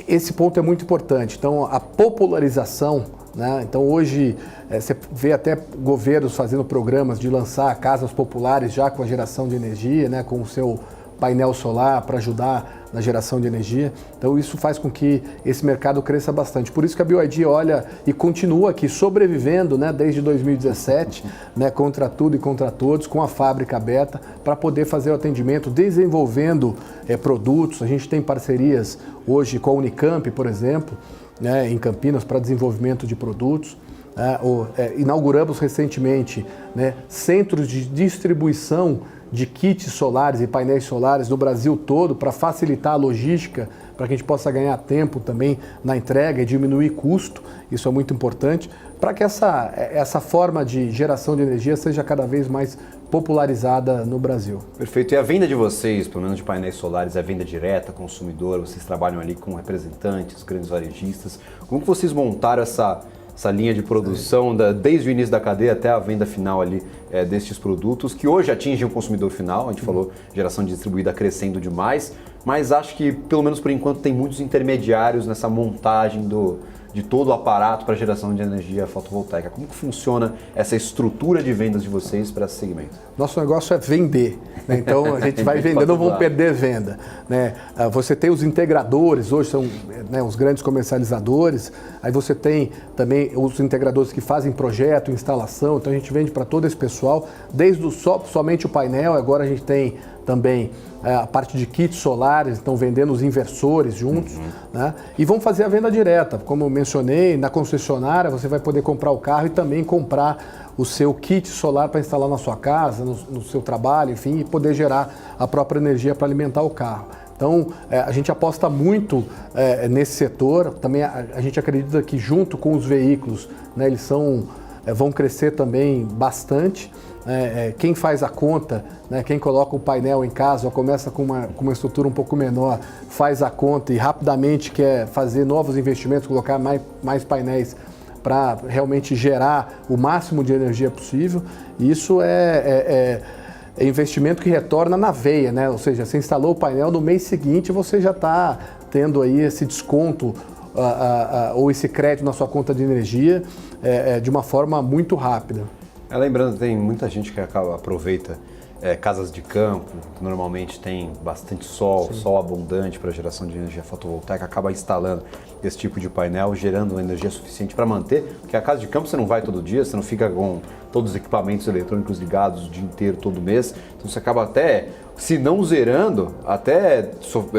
esse ponto é muito importante. Então a popularização, né? Então hoje você vê até governos fazendo programas de lançar casas populares já com a geração de energia, né? Com o seu painel solar para ajudar na geração de energia. Então isso faz com que esse mercado cresça bastante. Por isso que a BYD olha e continua aqui sobrevivendo, né, desde 2017, né, contra tudo e contra todos, com a fábrica aberta para poder fazer o atendimento, desenvolvendo produtos. A gente tem parcerias hoje com a Unicamp, por exemplo, né, em Campinas, para desenvolvimento de produtos. Inauguramos recentemente, né, centros de distribuição de kits solares e painéis solares no Brasil todo para facilitar a logística, para que a gente possa ganhar tempo também na entrega e diminuir custo. Isso é muito importante para que essa forma de geração de energia seja cada vez mais popularizada no Brasil.
Perfeito. E a venda de vocês, pelo menos de painéis solares, é venda direta, consumidor? Vocês trabalham ali com representantes, grandes varejistas. Como que vocês montaram essa linha de produção desde o início da cadeia até a venda final ali destes produtos, que hoje atingem o consumidor final? A gente falou geração distribuída crescendo demais, mas acho que, pelo menos por enquanto, tem muitos intermediários nessa montagem de todo o aparato para geração de energia fotovoltaica. Como que funciona essa estrutura de vendas de vocês para esse segmento?
Nosso negócio é vender, né? Então a gente vai vender, não vamos perder venda, né? Você tem os integradores, hoje são, né, os grandes comercializadores, aí você tem também os integradores que fazem projeto, instalação, então a gente vende para todo esse pessoal, desde somente o painel, agora a gente tem também a parte de kits solares, estão vendendo os inversores juntos, né? E vão fazer a venda direta, como eu mencionei, na concessionária você vai poder comprar o carro e também comprar o seu kit solar para instalar na sua casa, no seu trabalho, enfim, e poder gerar a própria energia para alimentar o carro. Então, a gente aposta muito nesse setor, também a gente acredita que junto com os veículos, né, eles vão crescer também bastante. Quem faz a conta, né, quem coloca o painel em casa ou começa com uma estrutura um pouco menor, faz a conta e rapidamente quer fazer novos investimentos, colocar mais painéis para realmente gerar o máximo de energia possível. E isso é investimento que retorna na veia, né? Ou seja, você instalou o painel, no mês seguinte você já está tendo aí esse desconto ou esse crédito na sua conta de energia de uma forma muito rápida.
Lembrando, tem muita gente que aproveita casas de campo, que normalmente tem bastante sol, sim, sol abundante para geração de energia fotovoltaica, acaba instalando esse tipo de painel, gerando energia suficiente para manter, porque a casa de campo você não vai todo dia, você não fica com todos os equipamentos eletrônicos ligados o dia inteiro, todo mês, então você acaba até, se não zerando, até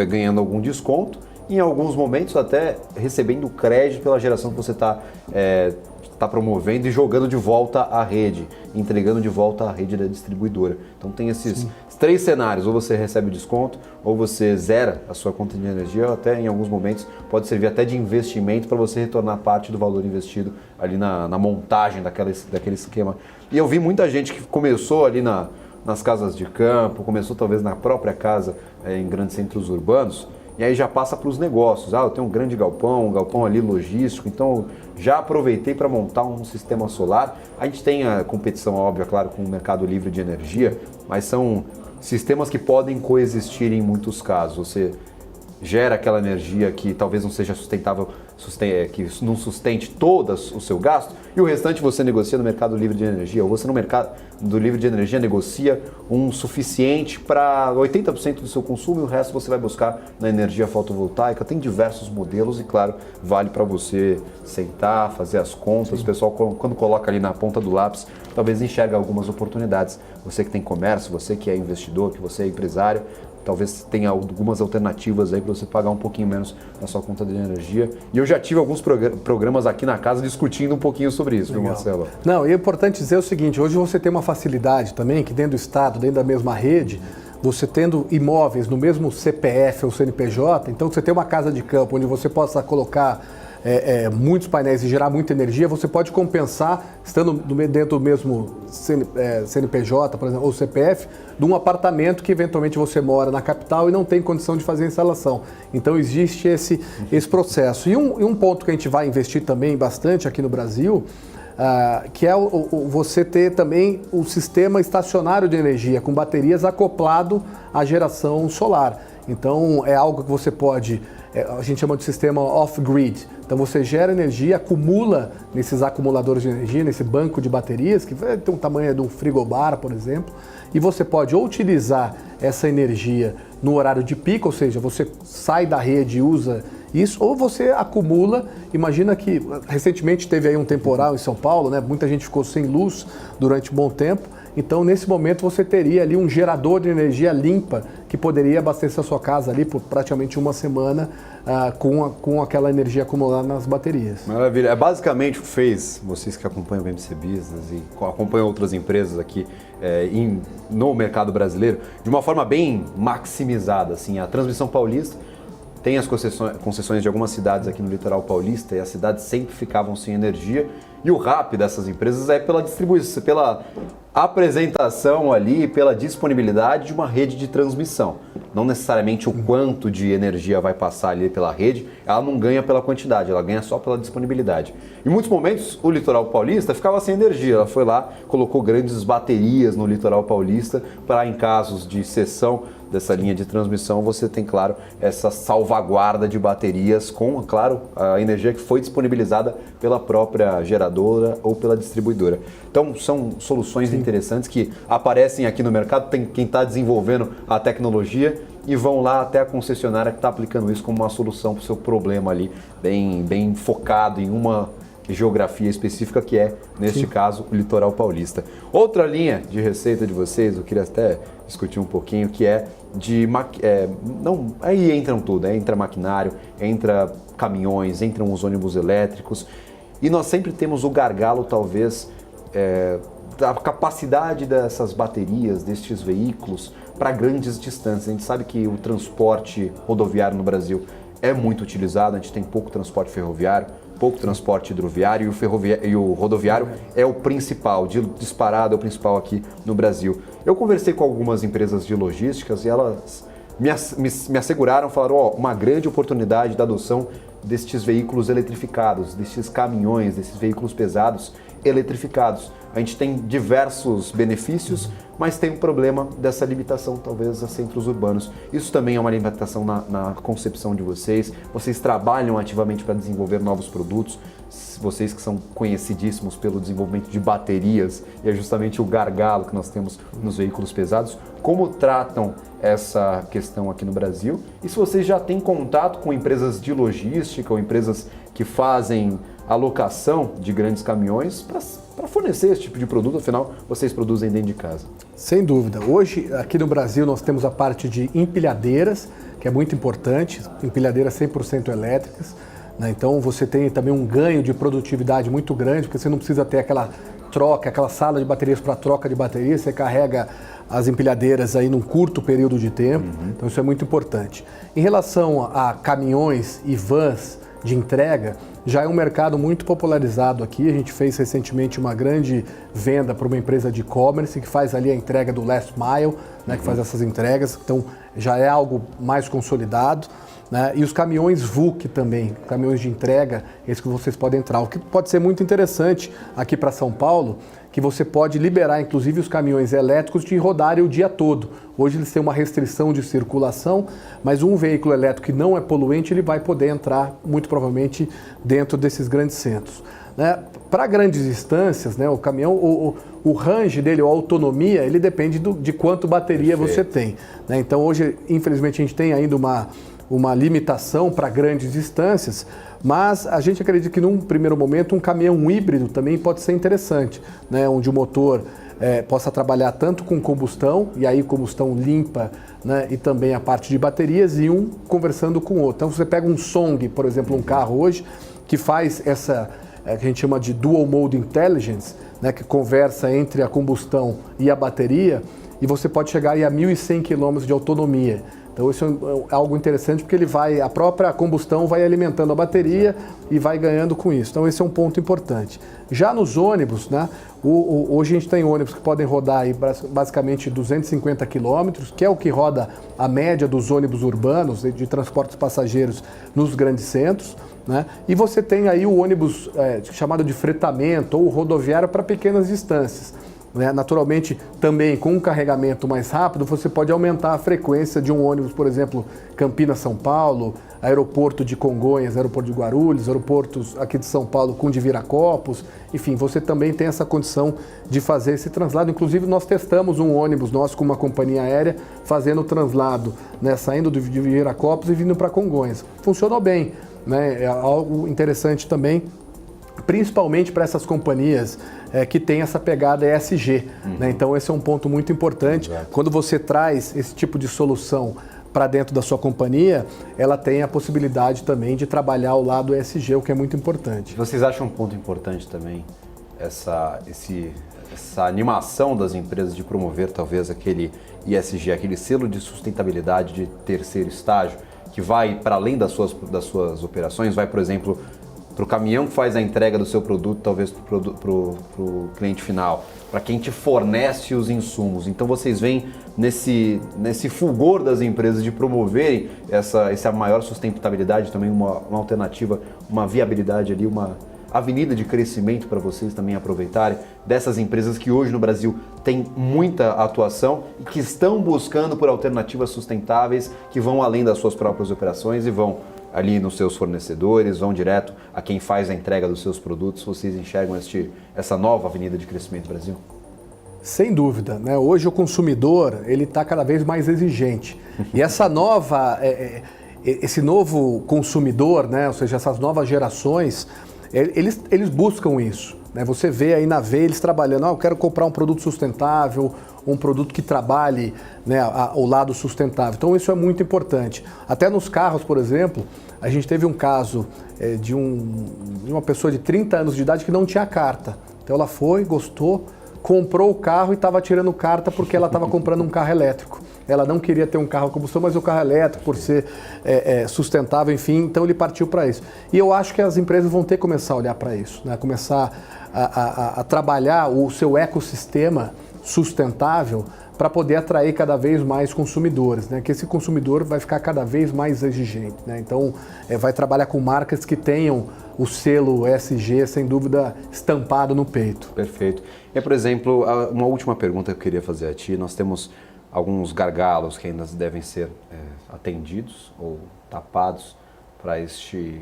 ganhando algum desconto, e em alguns momentos até recebendo crédito pela geração que você está promovendo e jogando de volta à rede, entregando de volta à rede da distribuidora. Então tem esses três cenários, ou você recebe desconto, ou você zera a sua conta de energia, ou até em alguns momentos pode servir até de investimento para você retornar parte do valor investido ali na montagem daquele esquema. E eu vi muita gente que começou ali nas casas de campo, começou talvez na própria casa em grandes centros urbanos, e aí já passa para os negócios. Eu tenho um grande galpão, um galpão ali logístico, então já aproveitei para montar um sistema solar. A gente tem a competição, óbvia, claro, com o mercado livre de energia, mas são sistemas que podem coexistir em muitos casos. Você gera aquela energia que talvez não seja sustentável que não sustente todo o seu gasto, e o restante você negocia no mercado livre de energia, ou você no mercado do livre de energia negocia um suficiente para 80% do seu consumo e o resto você vai buscar na energia fotovoltaica. Tem diversos modelos e, claro, vale para você sentar, fazer as contas. O pessoal, quando coloca ali na ponta do lápis, talvez enxerga algumas oportunidades. Você que tem comércio, você que é investidor, que você é empresário, talvez tenha algumas alternativas aí para você pagar um pouquinho menos na sua conta de energia. E eu já tive alguns programas aqui na casa discutindo um pouquinho sobre isso, viu, Marcelo?
Não, e é importante dizer o seguinte, hoje você tem uma facilidade também, que dentro do Estado, dentro da mesma rede, você tendo imóveis no mesmo CPF ou CNPJ, então você tem uma casa de campo onde você possa colocar muitos painéis e gerar muita energia, você pode compensar, estando dentro do mesmo CNPJ, por exemplo, ou CPF, de um apartamento que eventualmente você mora na capital e não tem condição de fazer a instalação. Então existe esse processo. E um ponto que a gente vai investir também bastante aqui no Brasil, que é você ter também o sistema estacionário de energia, com baterias acoplado à geração solar. Então é algo que você pode, a gente chama de sistema off-grid. Então você gera energia, acumula nesses acumuladores de energia, nesse banco de baterias, que tem um tamanho de um frigobar, por exemplo, e você pode ou utilizar essa energia no horário de pico, ou seja, você sai da rede e usa isso, ou você acumula. Imagina que recentemente teve aí um temporal em São Paulo, né? Muita gente ficou sem luz durante um bom tempo. Então, nesse momento, você teria ali um gerador de energia limpa que poderia abastecer a sua casa ali por praticamente uma semana com aquela energia acumulada nas baterias.
Maravilha. É basicamente o que fez, vocês que acompanham o BMC Business e acompanham outras empresas aqui no mercado brasileiro, de uma forma bem maximizada. Assim, a Transmissão Paulista tem as concessões de algumas cidades aqui no litoral paulista e as cidades sempre ficavam sem energia. E o RAP dessas empresas é pela distribuição, pela apresentação ali, pela disponibilidade de uma rede de transmissão. Não necessariamente o quanto de energia vai passar ali pela rede, ela não ganha pela quantidade, ela ganha só pela disponibilidade. Em muitos momentos, o litoral paulista ficava sem energia. Ela foi lá, colocou grandes baterias no litoral paulista para, em casos de cessão dessa linha de transmissão, você tem, claro, essa salvaguarda de baterias com, claro, a energia que foi disponibilizada pela própria geradora ou pela distribuidora. Então, são soluções interessantes que aparecem aqui no mercado, tem quem está desenvolvendo a tecnologia e vão lá até a concessionária que está aplicando isso como uma solução para o seu problema ali, bem focado em uma geografia específica, que é, neste caso, o litoral paulista. Outra linha de receita de vocês, eu queria até discutir um pouquinho, que é de... aí entram tudo, entra maquinário, entra caminhões, entram os ônibus elétricos, e nós sempre temos o gargalo, talvez, da capacidade dessas baterias, destes veículos, para grandes distâncias. A gente sabe que o transporte rodoviário no Brasil é muito utilizado, a gente tem pouco transporte ferroviário, pouco transporte hidroviário, e o rodoviário é o principal, disparado é o principal aqui no Brasil. Eu conversei com algumas empresas de logísticas e elas me asseguraram, falaram, uma grande oportunidade da adoção destes veículos eletrificados, destes caminhões, desses veículos pesados eletrificados. A gente tem diversos benefícios, mas tem um problema dessa limitação, talvez, a centros urbanos. Isso também é uma limitação na concepção de vocês. Vocês trabalham ativamente para desenvolver novos produtos. Vocês que são conhecidíssimos pelo desenvolvimento de baterias, e é justamente o gargalo que nós temos nos veículos pesados. Como tratam essa questão aqui no Brasil? E se vocês já têm contato com empresas de logística ou empresas que fazem alocação de grandes caminhões para fornecer esse tipo de produto, afinal, vocês produzem dentro de casa.
Sem dúvida. Hoje, aqui no Brasil, nós temos a parte de empilhadeiras, que é muito importante, empilhadeiras 100% elétricas, né? Então, você tem também um ganho de produtividade muito grande, porque você não precisa ter aquela troca, aquela sala de baterias para troca de baterias, você carrega as empilhadeiras aí num curto período de tempo, então isso é muito importante. Em relação a caminhões e vans de entrega, já é um mercado muito popularizado aqui. A gente fez recentemente uma grande venda para uma empresa de e-commerce que faz ali a entrega do last mile, né, que faz essas entregas, então já é algo mais consolidado. né? E os caminhões VUC também, caminhões de entrega, esses que vocês podem entrar. O que pode ser muito interessante aqui para São Paulo, que você pode liberar, inclusive, os caminhões elétricos de rodarem o dia todo. Hoje eles têm uma restrição de circulação, mas um veículo elétrico que não é poluente, ele vai poder entrar, muito provavelmente, dentro desses grandes centros. Né? Para grandes distâncias, né, o caminhão, o range dele, a autonomia, ele depende de quanto bateria você tem. Né? Então hoje, infelizmente, a gente tem ainda uma limitação para grandes distâncias, mas a gente acredita que num primeiro momento um caminhão híbrido também pode ser interessante, né? Onde o motor possa trabalhar tanto com combustão, e aí combustão limpa, né? E também a parte de baterias, e um conversando com o outro. Então você pega um Song, por exemplo, um carro hoje, que faz essa, que a gente chama de Dual Mode Intelligence, né? Que conversa entre a combustão e a bateria, e você pode chegar aí a 1.100 km de autonomia. Então isso é algo interessante porque a própria combustão vai alimentando a bateria e vai ganhando com isso. Então esse é um ponto importante. Já nos ônibus, né, hoje a gente tem ônibus que podem rodar aí basicamente 250 quilômetros, que é o que roda a média dos ônibus urbanos de transportes passageiros nos grandes centros. Né? E você tem aí o ônibus chamado de fretamento ou rodoviário para pequenas distâncias. Né? Naturalmente, também com um carregamento mais rápido, você pode aumentar a frequência de um ônibus, por exemplo, Campinas-São Paulo, aeroporto de Congonhas, aeroporto de Guarulhos, aeroportos aqui de São Paulo com de Viracopos. Enfim, você também tem essa condição de fazer esse translado. Inclusive, nós testamos um ônibus nosso com uma companhia aérea fazendo o translado, né? Saindo de Viracopos e vindo para Congonhas. Funcionou bem, né? É algo interessante também, principalmente para essas companhias que tem essa pegada ESG. Né? Então esse é um ponto muito importante.
Exato.
Quando você traz esse tipo de solução para dentro da sua companhia, ela tem a possibilidade também de trabalhar o lado ESG, o que é muito importante.
Vocês acham um ponto importante também essa animação das empresas de promover talvez aquele ESG, aquele selo de sustentabilidade de terceiro estágio, que vai para além das suas operações, vai, por exemplo, para o caminhão que faz a entrega do seu produto, talvez para o cliente final, para quem te fornece os insumos. Então vocês veem nesse fulgor das empresas de promoverem essa maior sustentabilidade, também uma alternativa, uma viabilidade ali, uma avenida de crescimento para vocês também aproveitarem dessas empresas que hoje no Brasil têm muita atuação e que estão buscando por alternativas sustentáveis que vão além das suas próprias operações e vão ali nos seus fornecedores, vão direto a quem faz a entrega dos seus produtos. Vocês enxergam essa nova avenida de crescimento no Brasil?
Sem dúvida, né? Hoje o consumidor ele está cada vez mais exigente. E esse novo consumidor, né? Ou seja, essas novas gerações, eles buscam isso. Né? Você vê aí na Veia eles trabalhando, eu quero comprar um produto sustentável, um produto que trabalhe, né, ao lado sustentável. Então isso é muito importante. Até nos carros, por exemplo, a gente teve um caso de uma pessoa de 30 anos de idade que não tinha carta. Então ela foi, gostou, comprou o carro e estava tirando carta porque ela estava comprando um carro elétrico. Ela não queria ter um carro a combustão, mas o carro elétrico, por ser sustentável, enfim, então ele partiu para isso. E eu acho que as empresas vão ter que começar a olhar para isso, né? Começar a trabalhar o seu ecossistema sustentável para poder atrair cada vez mais consumidores, né? Que esse consumidor vai ficar cada vez mais exigente, né? Então vai trabalhar com marcas que tenham o selo ESG, sem dúvida, estampado no peito.
Perfeito. E, por exemplo, uma última pergunta que eu queria fazer a ti. Nós temos alguns gargalos que ainda devem ser atendidos ou tapados para este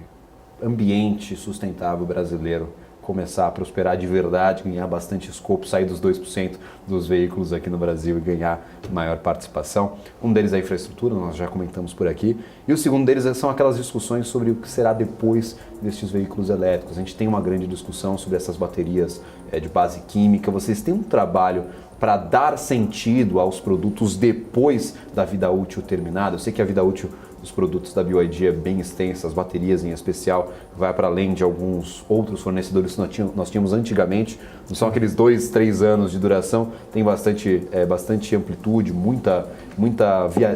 ambiente sustentável brasileiro começar a prosperar de verdade, ganhar bastante escopo, sair dos 2% dos veículos aqui no Brasil e ganhar maior participação. Um deles é a infraestrutura, nós já comentamos por aqui. E o segundo deles são aquelas discussões sobre o que será depois destes veículos elétricos. A gente tem uma grande discussão sobre essas baterias de base química. Vocês têm um trabalho para dar sentido aos produtos depois da vida útil terminada? Eu sei que a vida útil dos produtos da BYD é bem extensa, as baterias em especial, vai para além de alguns outros fornecedores que nós tínhamos antigamente. Não são aqueles 2, 3 anos de duração, tem bastante amplitude, muita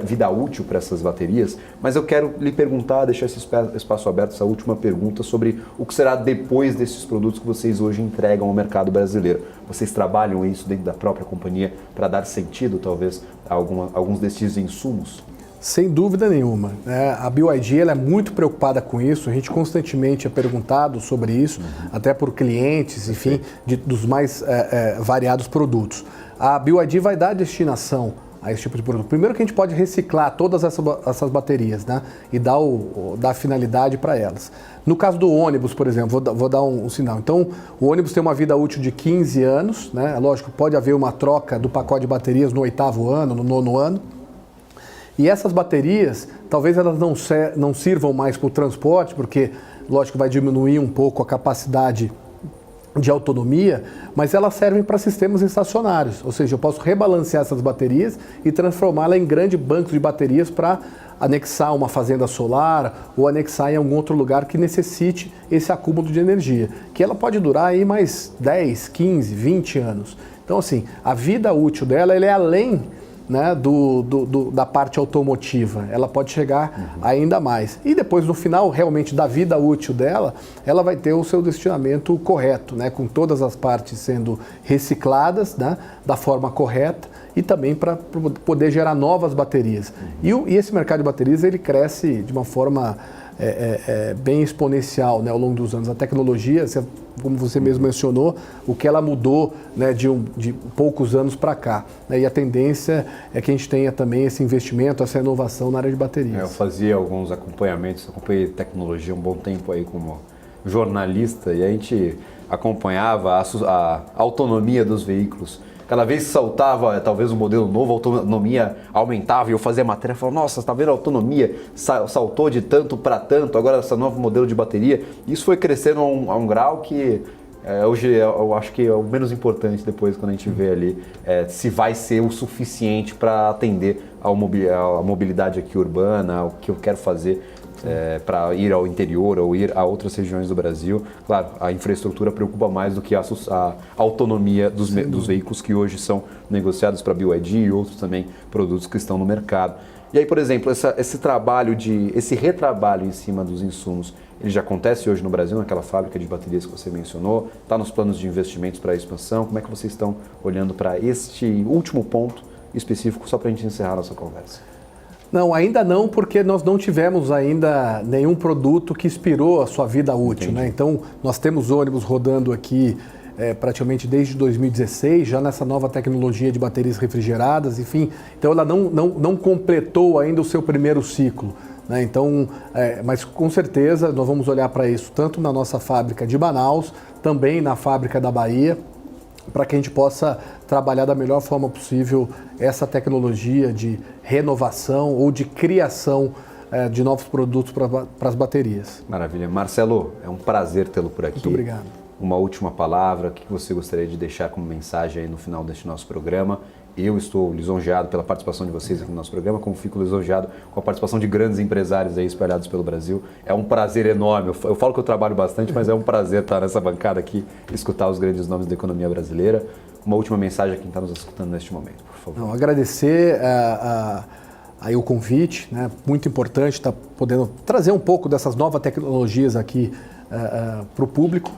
vida útil para essas baterias. Mas eu quero lhe perguntar, deixar esse espaço aberto, essa última pergunta sobre o que será depois desses produtos que vocês hoje entregam ao mercado brasileiro. Vocês trabalham isso dentro da própria companhia para dar sentido, talvez, a alguns desses insumos?
Sem dúvida nenhuma. A BYD ela é muito preocupada com isso, a gente constantemente é perguntado sobre isso, até por clientes, enfim, dos mais variados produtos. A BYD vai dar destinação a esse tipo de produto. Primeiro que a gente pode reciclar todas essas baterias, né, e dar finalidade para elas. No caso do ônibus, por exemplo, vou dar um sinal. Então, o ônibus tem uma vida útil de 15 anos, né? Lógico, pode haver uma troca do pacote de baterias no 8º ano, no 9º ano. E essas baterias, talvez elas não sirvam mais para o transporte, porque, lógico, vai diminuir um pouco a capacidade de autonomia, mas elas servem para sistemas estacionários. Ou seja, eu posso rebalancear essas baterias e transformá-las em grandes bancos de baterias para anexar uma fazenda solar ou anexar em algum outro lugar que necessite esse acúmulo de energia, que ela pode durar aí mais 10, 15, 20 anos. Então, assim, a vida útil dela é além, né, da parte automotiva, ela pode chegar ainda mais. E depois, no final, realmente, da vida útil dela, ela vai ter o seu destinamento correto, né, com todas as partes sendo recicladas, né, da forma correta e também para poder gerar novas baterias. E esse mercado de baterias, ele cresce de uma forma bem exponencial, né, ao longo dos anos. A tecnologia, como você mesmo mencionou, o que ela mudou, né, de poucos anos para cá, né, e a tendência é que a gente tenha também esse investimento, essa inovação na área de baterias.
Eu fazia alguns acompanhamentos, acompanhei tecnologia um bom tempo aí como jornalista e a gente acompanhava a autonomia dos veículos. Cada vez que saltava, talvez um modelo novo, a autonomia aumentava e eu fazia matéria e falava, nossa, tá vendo a autonomia? Saltou de tanto para tanto, agora esse novo modelo de bateria. Isso foi crescendo a um grau que hoje eu acho que é o menos importante depois quando a gente vê ali se vai ser o suficiente para atender a mobilidade aqui urbana, o que eu quero fazer. Para ir ao interior ou ir a outras regiões do Brasil. Claro, a infraestrutura preocupa mais do que a autonomia dos veículos que hoje são negociados para BYD e outros também produtos que estão no mercado. E aí, por exemplo, esse retrabalho em cima dos insumos, ele já acontece hoje no Brasil, naquela fábrica de baterias que você mencionou? Está nos planos de investimentos para a expansão? Como é que vocês estão olhando para este último ponto específico, só para a gente encerrar a nossa conversa?
Não, ainda não, porque nós não tivemos ainda nenhum produto que expirou a sua vida útil, né? Então, nós temos ônibus rodando aqui praticamente desde 2016, já nessa nova tecnologia de baterias refrigeradas, enfim. Então, ela não completou ainda o seu primeiro ciclo, né? Então, mas com certeza nós vamos olhar para isso tanto na nossa fábrica de Manaus, também na fábrica da Bahia, para que a gente possa trabalhar da melhor forma possível essa tecnologia de renovação ou de criação de novos produtos para as baterias.
Maravilha. Marcelo, é um prazer tê-lo por aqui.
Muito obrigado.
Uma última palavra, o que você gostaria de deixar como mensagem aí no final deste nosso programa? Eu estou lisonjeado pela participação de vocês aqui no nosso programa, como fico lisonjeado com a participação de grandes empresários aí espalhados pelo Brasil. É um prazer enorme. Eu falo que eu trabalho bastante, mas é um prazer estar nessa bancada aqui, escutar os grandes nomes da economia brasileira. Uma última mensagem a quem está nos escutando neste momento, por favor.
Agradecer aí o convite, né? Muito importante estar podendo trazer um pouco dessas novas tecnologias aqui para o público.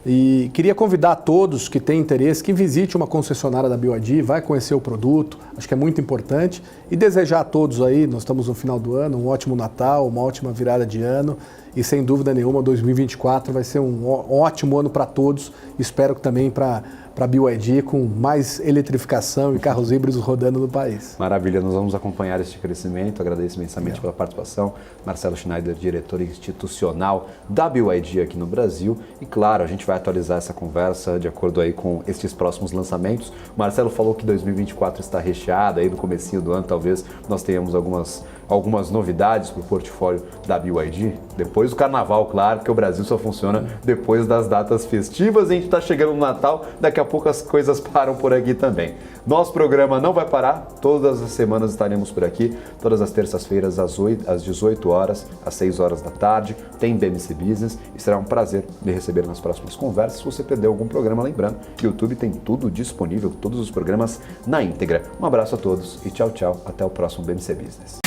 E queria convidar a todos que têm interesse que visite uma concessionária da BYD, vai conhecer o produto, acho que é muito importante. E desejar a todos aí, nós estamos no final do ano, um ótimo Natal, uma ótima virada de ano. E sem dúvida nenhuma, 2024 vai ser um ótimo ano para todos. Espero que também para a BYD com mais eletrificação e carros híbridos rodando no país.
Maravilha, nós vamos acompanhar este crescimento. Agradeço imensamente pela participação. Marcelo Schneider, diretor institucional da BYD aqui no Brasil. E claro, a gente vai atualizar essa conversa de acordo aí com estes próximos lançamentos. O Marcelo falou que 2024 está recheado, aí no comecinho do ano talvez nós tenhamos algumas novidades para o portfólio da BYD. Depois do Carnaval, claro, que o Brasil só funciona depois das datas festivas. A gente está chegando no Natal, daqui a pouco as coisas param por aqui também. Nosso programa não vai parar, todas as semanas estaremos por aqui, todas as terças-feiras às 18 horas, às 6 horas da tarde, tem BMC Business e será um prazer lhe receber nas próximas conversas. Se você perdeu algum programa, lembrando, YouTube tem tudo disponível, todos os programas na íntegra. Um abraço a todos e tchau, tchau, até o próximo BMC Business.